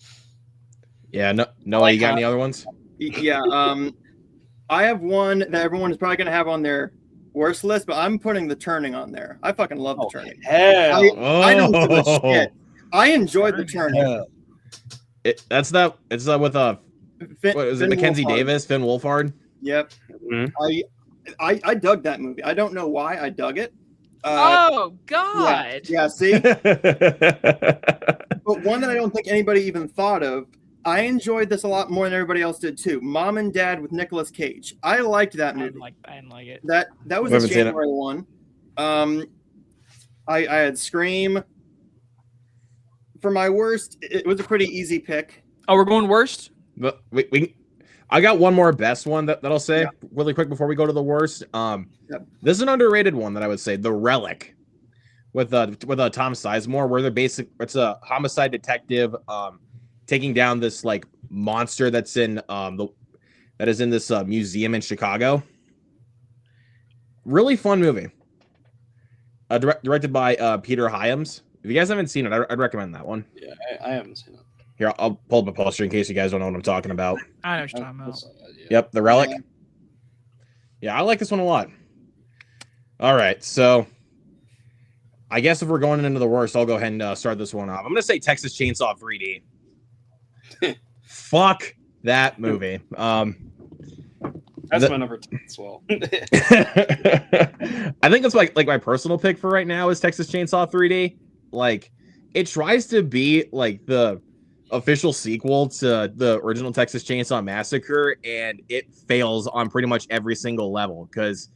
Yeah, no, you got any other ones? Yeah, I have one that everyone is probably going to have on their worst list, but I'm putting The Turning on there. I fucking love The Turning. Hell. I don't give a Oh. shit. I enjoyed The Turning. Hell. It's that with what is it? Finn Mackenzie Wolfhard. Davis, Finn Wolfhard. Yep. Mhm. I dug that movie. I don't know why I dug it. Oh God! Yeah, see? But But one that I don't think anybody even thought of, I enjoyed this a lot more than everybody else did too. Mom and Dad with Nicolas Cage. I liked that I movie. didn't like it. That was We a haven't seen it. January one. I had Scream. For my worst, it was a pretty easy pick. Oh, we're going worst. I got one more best one that I'll say Yeah. really quick before we go to the worst. Yep. This is an underrated one that I would say, The Relic, with Tom Sizemore, where it's a homicide detective taking down this like monster that's in this museum in Chicago. Really fun movie. Directed by Peter Hyams. If you guys haven't seen it, I'd recommend that one. Yeah, I haven't seen it. Here, I'll pull up a poster in case you guys don't know what I'm talking about. I know what you're talking about. Yep, The Relic. Yeah, I like this one a lot. All right, so I guess if we're going into the worst, I'll go ahead and start this one off. I'm going to say Texas Chainsaw 3D. Fuck that movie. That's my number 10 as well. I think it's like my personal pick for right now is Texas Chainsaw 3D. Like, it tries to be like the official sequel to the original Texas Chainsaw Massacre, and it fails on pretty much every single level, because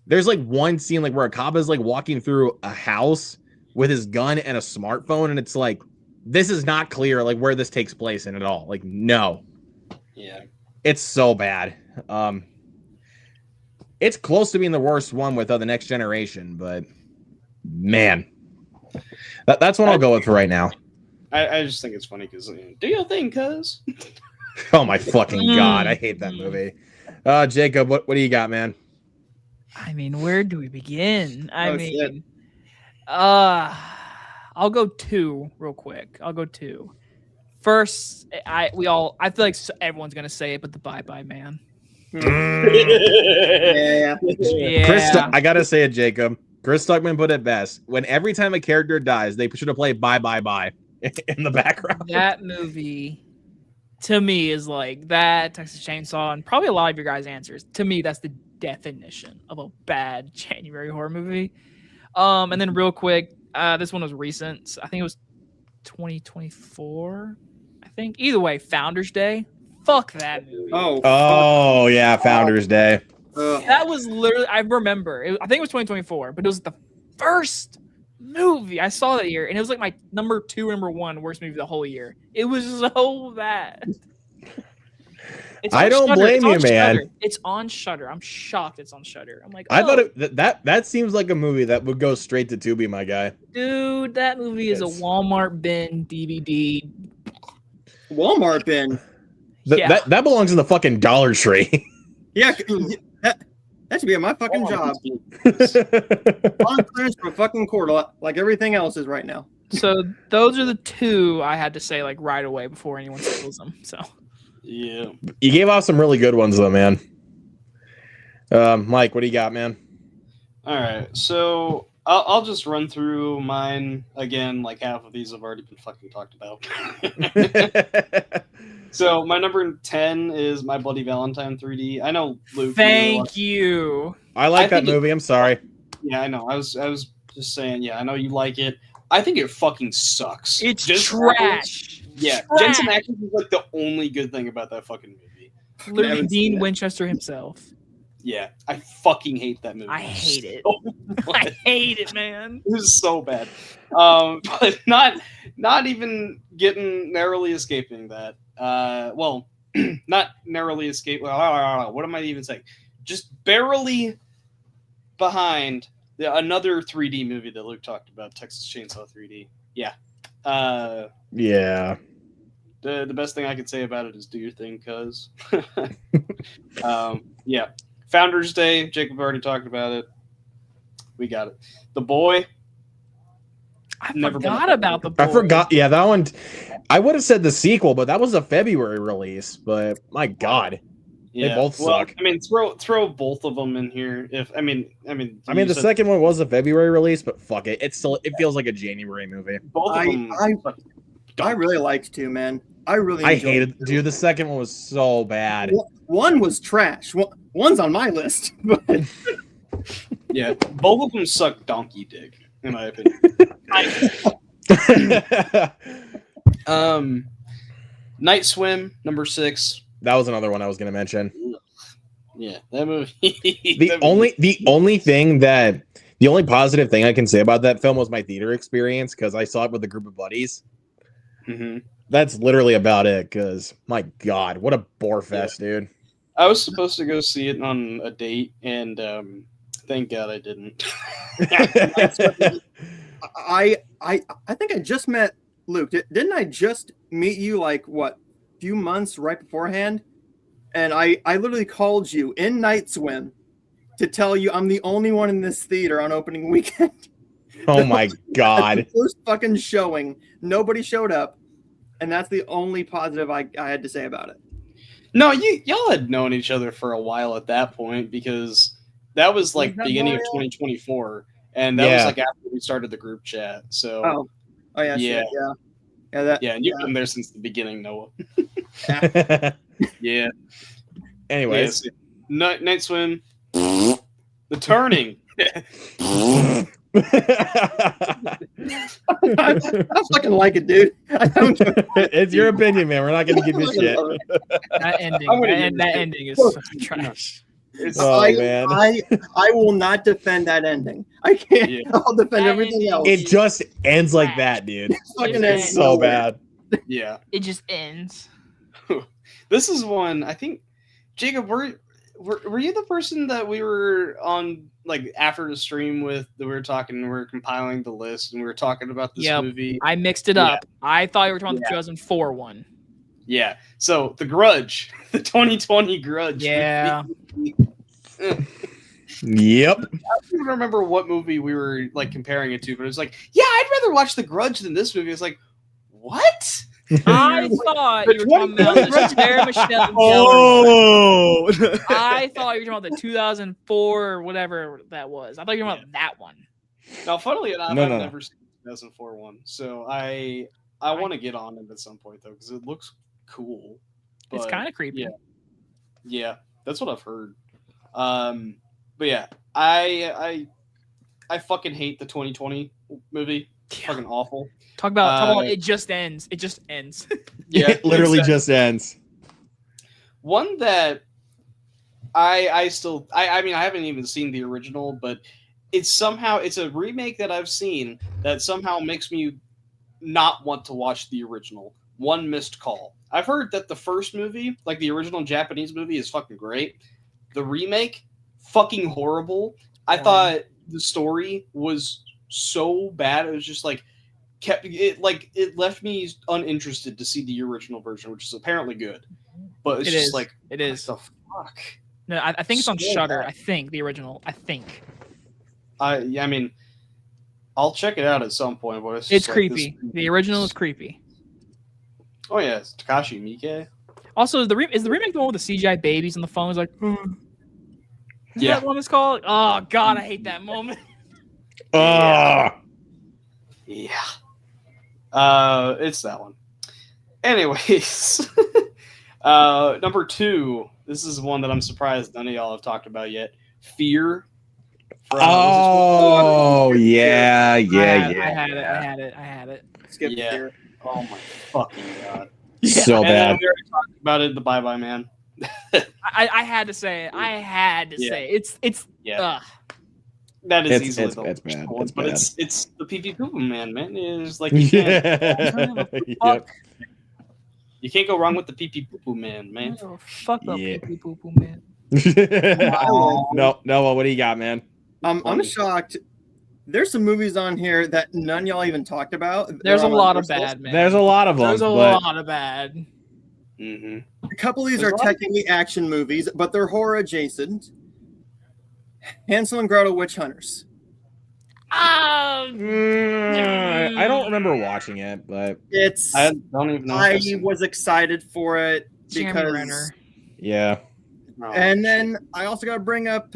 there's like one scene like where a cop is like walking through a house with his gun and a smartphone, and it's like, this is not clear like where this takes place in at all. Like, no. Yeah. It's so bad. It's close to being the worst one with The Next Generation, but man, that's what I'll go with for right now. I just think it's funny because do your thing, cuz. Oh my fucking god, I hate that movie. Jacob, what do you got, man? I mean, where do we begin? Oh, shit. I'll go two real quick. I'll go two. First, I feel like everyone's gonna say it, but the Bye Bye Man. Yeah. Yeah. I gotta say it, Jacob. Chris Stuckman put it best. When every time a character dies, they should have played Bye Bye Bye in the background. That movie, to me, is like that Texas Chainsaw, and probably a lot of your guys' answers. To me, that's the definition of a bad January horror movie. And then real quick, this one was recent. I think it was 2024. I think either way, Founders Day. Fuck that movie. Oh yeah, Founders Day. That was literally, I remember. I think it was 2024, but it was the first movie I saw that year, and it was like my number 2, number 1 worst movie of the whole year. It was so bad. It's on I don't Shudder. blame It's on you, man. Shudder. It's on Shudder. I'm shocked it's on Shudder. I'm like, I thought oh, that seems like a movie that would go straight to Tubi, my guy. dude, that movie is a Yes. Walmart bin DVD. Walmart bin. Yeah. That belongs in the fucking Dollar Tree. Yeah, that should be my fucking job. On clearance for a fucking quarter, like everything else is right now. So those are the two I had to say like right away before anyone steals them. So Yeah. You gave off some really good ones though, man. Mike, what do you got, man? All right. So I'll just run through mine again. Like half of these have already been fucking talked about. So my number 10 is My Bloody Valentine 3D. I know Luke. thank you. I like that think movie. I'm sorry. Yeah, I know. I was just saying. Yeah, I know you like it. I think it fucking sucks. It's Jensen trash. Ackles- Yeah, Trash. Jensen Ackles is like the only good thing about that fucking movie. Literally haven't seen Dean it. Winchester himself. Yeah, I fucking hate that movie. I hate it. so I much. hate it, man. It was so bad. But not even getting narrowly escaping that. Well, not narrowly escape. What am I even saying? Just barely behind another 3D movie that Luke talked about, Texas Chainsaw 3D. Yeah. Yeah. The best thing I could say about it is do your thing, cuz. Yeah. Founders Day, Jacob already talked about it. We got it. The Boy. I Never been forgot a- about the boy. I forgot. Yeah, that one. I would have said the sequel, but that was a February release. But my God. Yeah. They both well, suck. I mean, throw both of them in here. If I mean, the you said second one was a February release, but fuck it. It feels like a January movie. both of them. I really liked two, man. I really I enjoyed hated, two. dude. The second one was so bad. One was trash. One's on my list, but Yeah, both of them suck donkey dick, in my opinion. Night Swim, number 6. That was another one I was gonna mention. Yeah, that movie. The only positive thing I can say about that film was my theater experience because I saw it with a group of buddies. Mm-hmm. That's literally about it. Because my God, what a bore fest, dude. I was supposed to go see it on a date, and thank God I didn't. I think I just met Luke. Didn't I just meet you like what, few months right beforehand? And I literally called you in Night Swim to tell you I'm the only one in this theater on opening weekend. Oh my God. At the first fucking showing, nobody showed up, and that's the only positive I had to say about it. No, y'all had known each other for a while at that point because that was like beginning of 2024, and that was like after we started the group chat. So oh yeah, yeah, shit, yeah. And you've been there since the beginning, Noah. Yeah. Anyways, Night Swim, The Turning. I fucking like it, dude. I don't it's your opinion, man. We're not gonna give you shit. That ending, that ending is fucking trash. Man. I will not defend that ending. I can't. Yeah. I'll defend That everything ending else. It just ends like that, dude. fucking It's ends So nowhere. bad. Yeah. It just ends. This is one, I think, Jacob, were you the person that we were on, like, after the stream with, that we were talking, we were compiling the list, and we were talking about this movie? I mixed it up. I thought you were talking about the 2004 one. Yeah. So, The Grudge, the 2020 Grudge. Yeah. Yep. I don't even remember what movie we were, like, comparing it to, but it was like, yeah, I'd rather watch The Grudge than this movie. It's like, what? I thought you were talking about the Sarah Michelle Gellar. Oh, I thought you were talking about the 2004 or whatever that was. I thought you were talking about that one. Now, funnily enough, No, I've no. never seen the 2004 one, so I want to get on it at some point, though, because it looks cool. It's But, kind of creepy. yeah, that's what I've heard. But yeah, I fucking hate the 2020 movie. Yeah. Fucking awful. Talk about it just ends. It just ends. Yeah, It literally just ends. one that I mean, I haven't even seen the original, but it's a remake that I've seen that somehow makes me not want to watch the original. One Missed Call. I've heard that the first movie, like the original Japanese movie, is fucking great. The remake, fucking horrible. I thought the story was so bad. It was just like it left me uninterested to see the original version, which is apparently good. But it's just like, it is. what the fuck? No, I think it's on So Shudder. bad. I think the original. I think I mean, I'll check it out at some point. But it's it's just like creepy. this- The original is creepy. Oh yeah, it's Takashi Miike. Also, is the remake the one with the CGI babies on the phone? Is like, is Yeah. that what it's called? Oh God, I hate that moment. Oh. Yeah. It's that one. Anyways, number 2. This is one that I'm surprised none of y'all have talked about yet. Fear. Oh, yeah. I had it. Skip Yeah. here. Oh my fucking god. So And then bad. we already talked about it. The Bye Bye Man. I had to say it. I had to Yeah. say it. It's Yeah. That is It's- easily it's the bad. worst one, It's but bad. it's the Pee Pee Poo Poo Man, man. It's like you can't, Yep. you can't go wrong with the Pee Pee Poo Poo Man, man. Oh, fuck up, Yeah. pee pee poo poo man. No, what do you got, man? I'm shocked. There's some movies on here that none y'all even talked about. There's a They're on lot of our list. bad, man. There's a lot of them. There's a but lot of bad. Mm-hmm. A couple of these There's are a lot of- technically action movies, but they're horror adjacent. Hansel and Gretel Witch Hunters. Ah, I don't remember watching it, but It's I don't even know. if I I've seen it. was excited for it Jeremy because Renner. yeah. And then I also got to bring up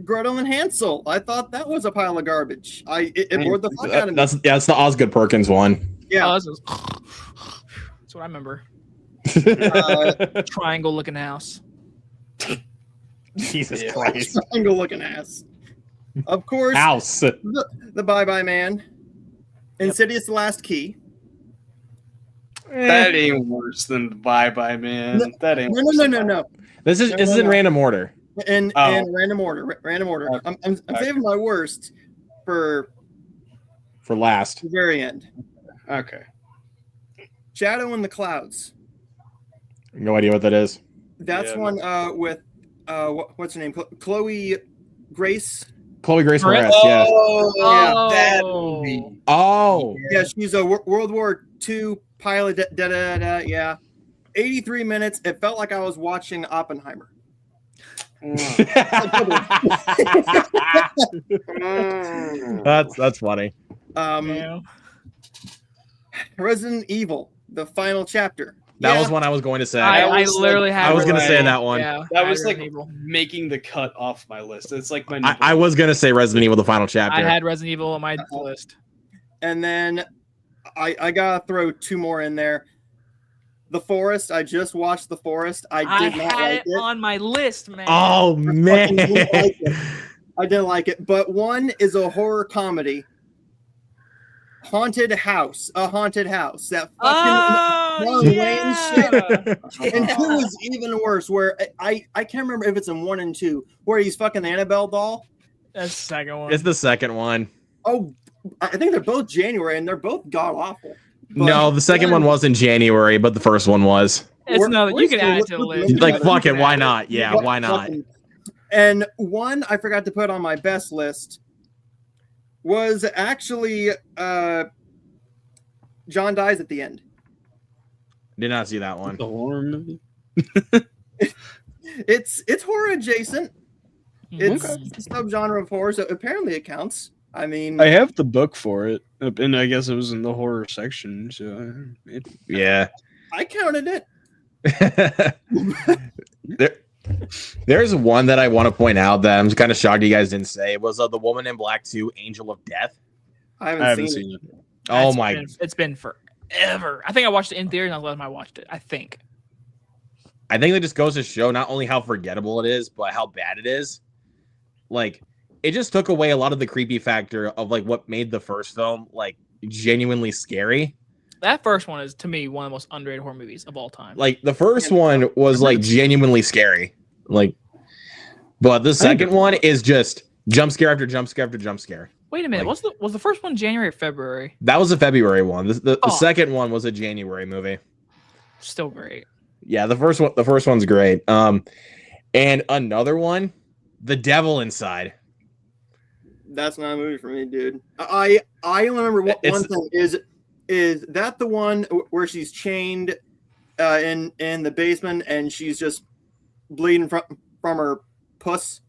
Gretel and Hansel. I thought that was a pile of garbage. It bored the fuck out of me. That's the Osgood Perkins one. Yeah. That's what I remember. Triangle looking house. Jesus Christ. Triangle looking ass. Of course, House. the Bye Bye Man. Insidious The Last Key. That ain't worse than Bye Bye Man. That ain't No. This is in random order. In random order. Random order. Okay. I'm saving my worst for last. the very end. Okay. Shadow in the Clouds. No idea what that is. That's Yeah, one with what's her name? Chloe Grace. Chloe Grace Moretz? Moretz, yeah. Oh, that movie. Oh. Yeah, she's a World War II pilot. Yeah, 83 minutes. It felt like I was watching Oppenheimer. That's funny. Resident Evil, the final chapter. That was one I was going to say. I literally had. I was gonna say Resident that Evil. one. Yeah, That I was had like Resident Evil. making the cut off my list. It's like my. I was gonna say Resident Evil: The Final Chapter. I had Resident Evil on my list. And then I gotta throw two more in there. The Forest. I just watched The Forest. I did not had like it on my list, man. Oh man. I didn't like it. But one is a horror comedy. Haunted House. A Haunted House. That fucking Marlon Wayans shit. And two is even worse, where I can't remember if it's in 1 and 2, where he's fucking the Annabelle doll. That's the second one. It's the second one. Oh, I think they're both January, and they're both god awful. No, the second one was in January, but the first one was. It's another. You can add it to the list. Like, fuck it, why not? Yeah, why not? And one I forgot to put on my best list was actually John dies at the end. Did not see that one. The horror movie. It's horror adjacent. It's Okay. a subgenre of horror, so apparently it counts. I mean, I have the book for it, and I guess it was in the horror section. So Yeah. I counted it. There's one that I want to point out that I'm kind of shocked you guys didn't say. It was The Woman in Black 2, Angel of Death. I I haven't, haven't seen it. seen it. Oh my. It's been forever. I think I watched it in theater, and I was the last time I watched it. I think. I think that just goes to show not only how forgettable it is, but how bad it is. Like, it just took away a lot of the creepy factor of like what made the first film like genuinely scary. That first one is, to me, one of the most underrated horror movies of all time. Like the first one was like genuinely scary. Like, but the second one is just jump scare after jump scare after jump scare. Wait a minute. Like- Was the first one January or February? That was a February one. The Oh. second one was a January movie. Still great. Yeah, the first one's great. And another one, The Devil Inside. That's not a movie for me, dude. I only remember one thing is that the one where she's chained in the basement and she's just bleeding from her puss.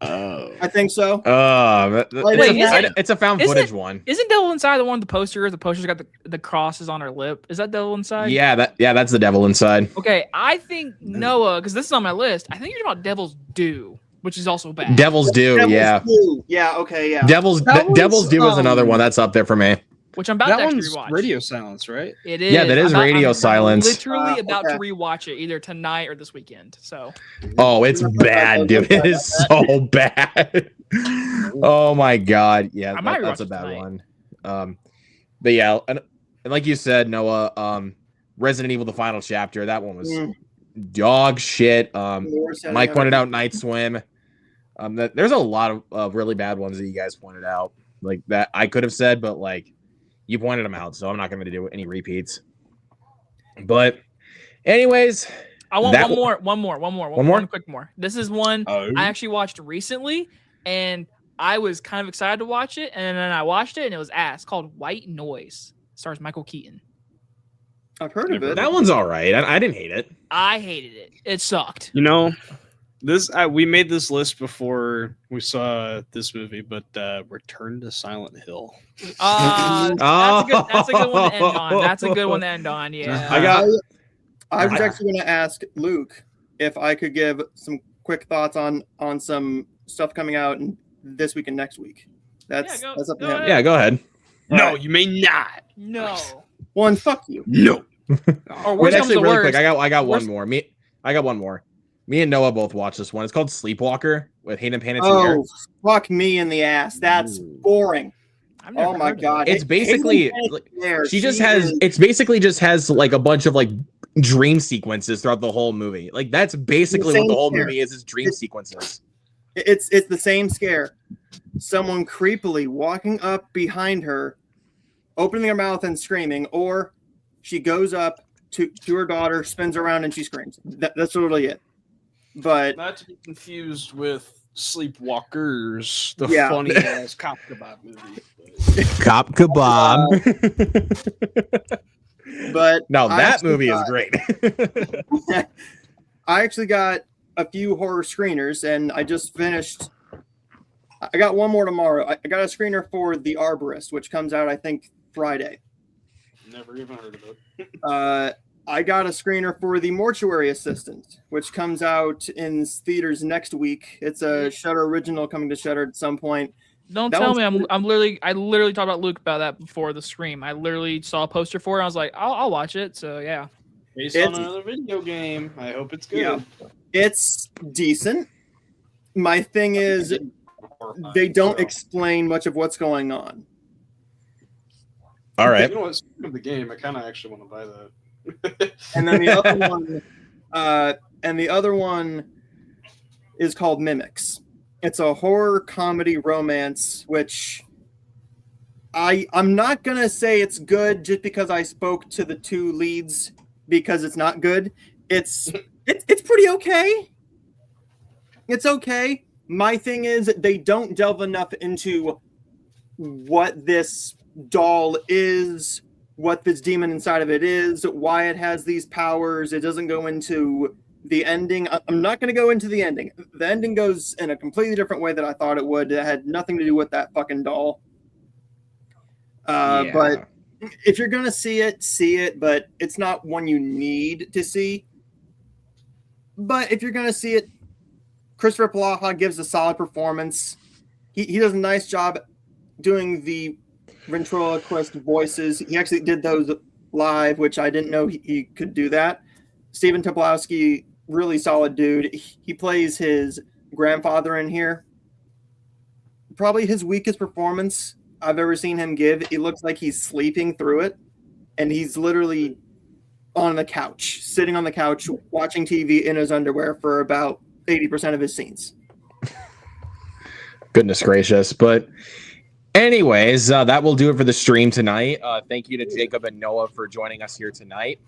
Oh, I think so. It's a found footage one. Isn't Devil Inside the one with the poster? The poster's got the crosses on her lip. Is that Devil Inside? Yeah, that's The Devil Inside. Okay, I think Noah, because this is on my list. I think you're talking about Devil's Due, which is also bad. Devil's Due, Devil's yeah. Due. Yeah, okay, yeah. Devil's Due is another one that's up there for me. Which I'm about that to actually one's rewatch. Radio Silence, right? It is. Yeah, that is Radio Silence. Literally about to okay. rewatch it either tonight or this weekend. So Oh, it's bad, dude. It is so bad. Oh my god. Yeah, I might that's a rewatch it bad tonight. one. But yeah, and like you said, Noah, Resident Evil: The Final Chapter. That one was dog shit. Mike pointed out Night Swim. There's a lot of really bad ones that you guys pointed out, like that I could have said, but like you pointed them out, so I'm not going to do any repeats. But, anyways, I want That one more quick more. This is one Oh. I actually watched recently, and I was kind of excited to watch it, and then I watched it, and it was ass. Called White Noise. Stars Michael Keaton. I've heard of it. that one's all right. I didn't hate it. I hated it. It sucked. You know, this we made this list before we saw this movie, but Return to Silent Hill. That's a good one to end on. That's a good one to end on. Yeah. I was actually going to ask Luke if I could give some quick thoughts on some stuff coming out this week and next week. That's up to him. Yeah, go ahead. No, you may not. No. One, fuck you. No. Or Wait, worse comes actually, to really worse. quick, I got Worst- one more. I got one more. Me and Noah both watched this one. It's called Sleepwalker with Hayden Panettiere. Oh, fuck me in the ass. That's boring. I've never Oh my heard of god. It's basically There, she just has is- it's basically just has like a bunch of like dream sequences throughout the whole movie. Like that's basically what the whole movie is dream sequences. It's the same scare. Someone creepily walking up behind her, opening their mouth and screaming, or she goes up to her daughter, spins around, and she screams. That's literally it. But Not to be confused with Sleepwalkers, the Yeah. funny ass cop kebab movie. Cop Kebab. but No, I that actually movie is got- great. I actually got a few horror screeners, and I just finished. I got one more tomorrow. I got a screener for The Arborist, which comes out, I think, Friday. Never even heard of it. I got a screener for The Mortuary Assistant, which comes out in theaters next week. It's a Shudder original coming to Shudder at some point. Don't That tell one's me I literally talked about Luke about that before the stream. I literally saw a poster for it. I was like, I'll watch it. So yeah. Based It's- on another video game. I hope it's good. Yeah. It's decent. My thing is, they don't explain much of what's going on. All right. You know what? Speaking of the game, I kind of actually want to buy that. And then the other one is called Mimics. It's a horror comedy romance, which I'm not gonna say it's good just because I spoke to the two leads, because it's not good. It's pretty okay. It's okay. My thing is they don't delve enough into what this doll is, what this demon inside of it is, why it has these powers. It doesn't go into the ending. I'm not going to go into the ending. The ending goes in a completely different way than I thought it would. It had nothing to do with that fucking doll. Yeah. But if you're going to see it, but it's not one you need to see. But if you're going to see it, Christopher Palaha gives a solid performance. He does a nice job doing the ventriloquist voices. He actually did those live, which I didn't know he could do that. Stephen Tobolowsky, really solid dude. He plays his grandfather in here. Probably his weakest performance I've ever seen him give. He looks like he's sleeping through it, and he's literally on the couch, sitting on the couch, watching TV in his underwear for about 80% of his scenes. Goodness gracious. But anyways, that will do it for the stream tonight. Thank you to Jacob and Noah for joining us here tonight.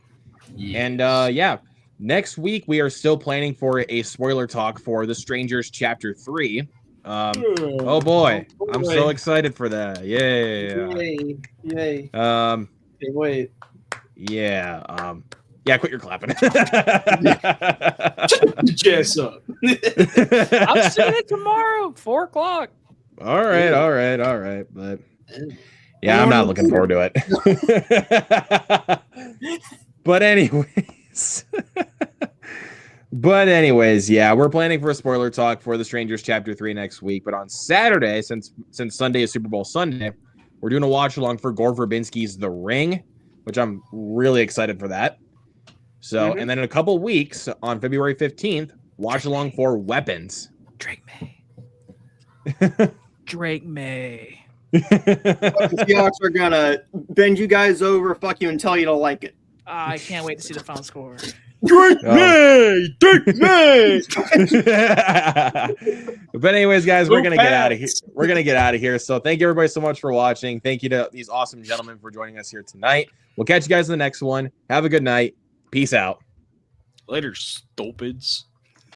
Yes. And yeah, next week we are still planning for a spoiler talk for The Strangers Chapter 3. Oh boy, I'm so excited for that. Yay. Hey, wait. Yeah. Yeah, quit your clapping. Jess up. I'm seeing it tomorrow, 4:00. All right. But yeah, I'm not looking forward to it. But anyways, yeah, we're planning for a spoiler talk for The Strangers Chapter 3 next week. But on Saturday, since Sunday is Super Bowl Sunday, we're doing a watch along for Gore Verbinski's The Ring, which I'm really excited for that. So, and then in a couple weeks, on February 15th, watch along for Weapons. Drake May. The Seahawks are gonna bend you guys over, fuck you, and tell you to like it. I can't wait to see the final score. Drake May! But anyways, guys, we're Go gonna get out of here. Pats! We're gonna get out of here. So thank you everybody so much for watching. Thank you to these awesome gentlemen for joining us here tonight. We'll catch you guys in the next one. Have a good night. Peace out. Later, stupids.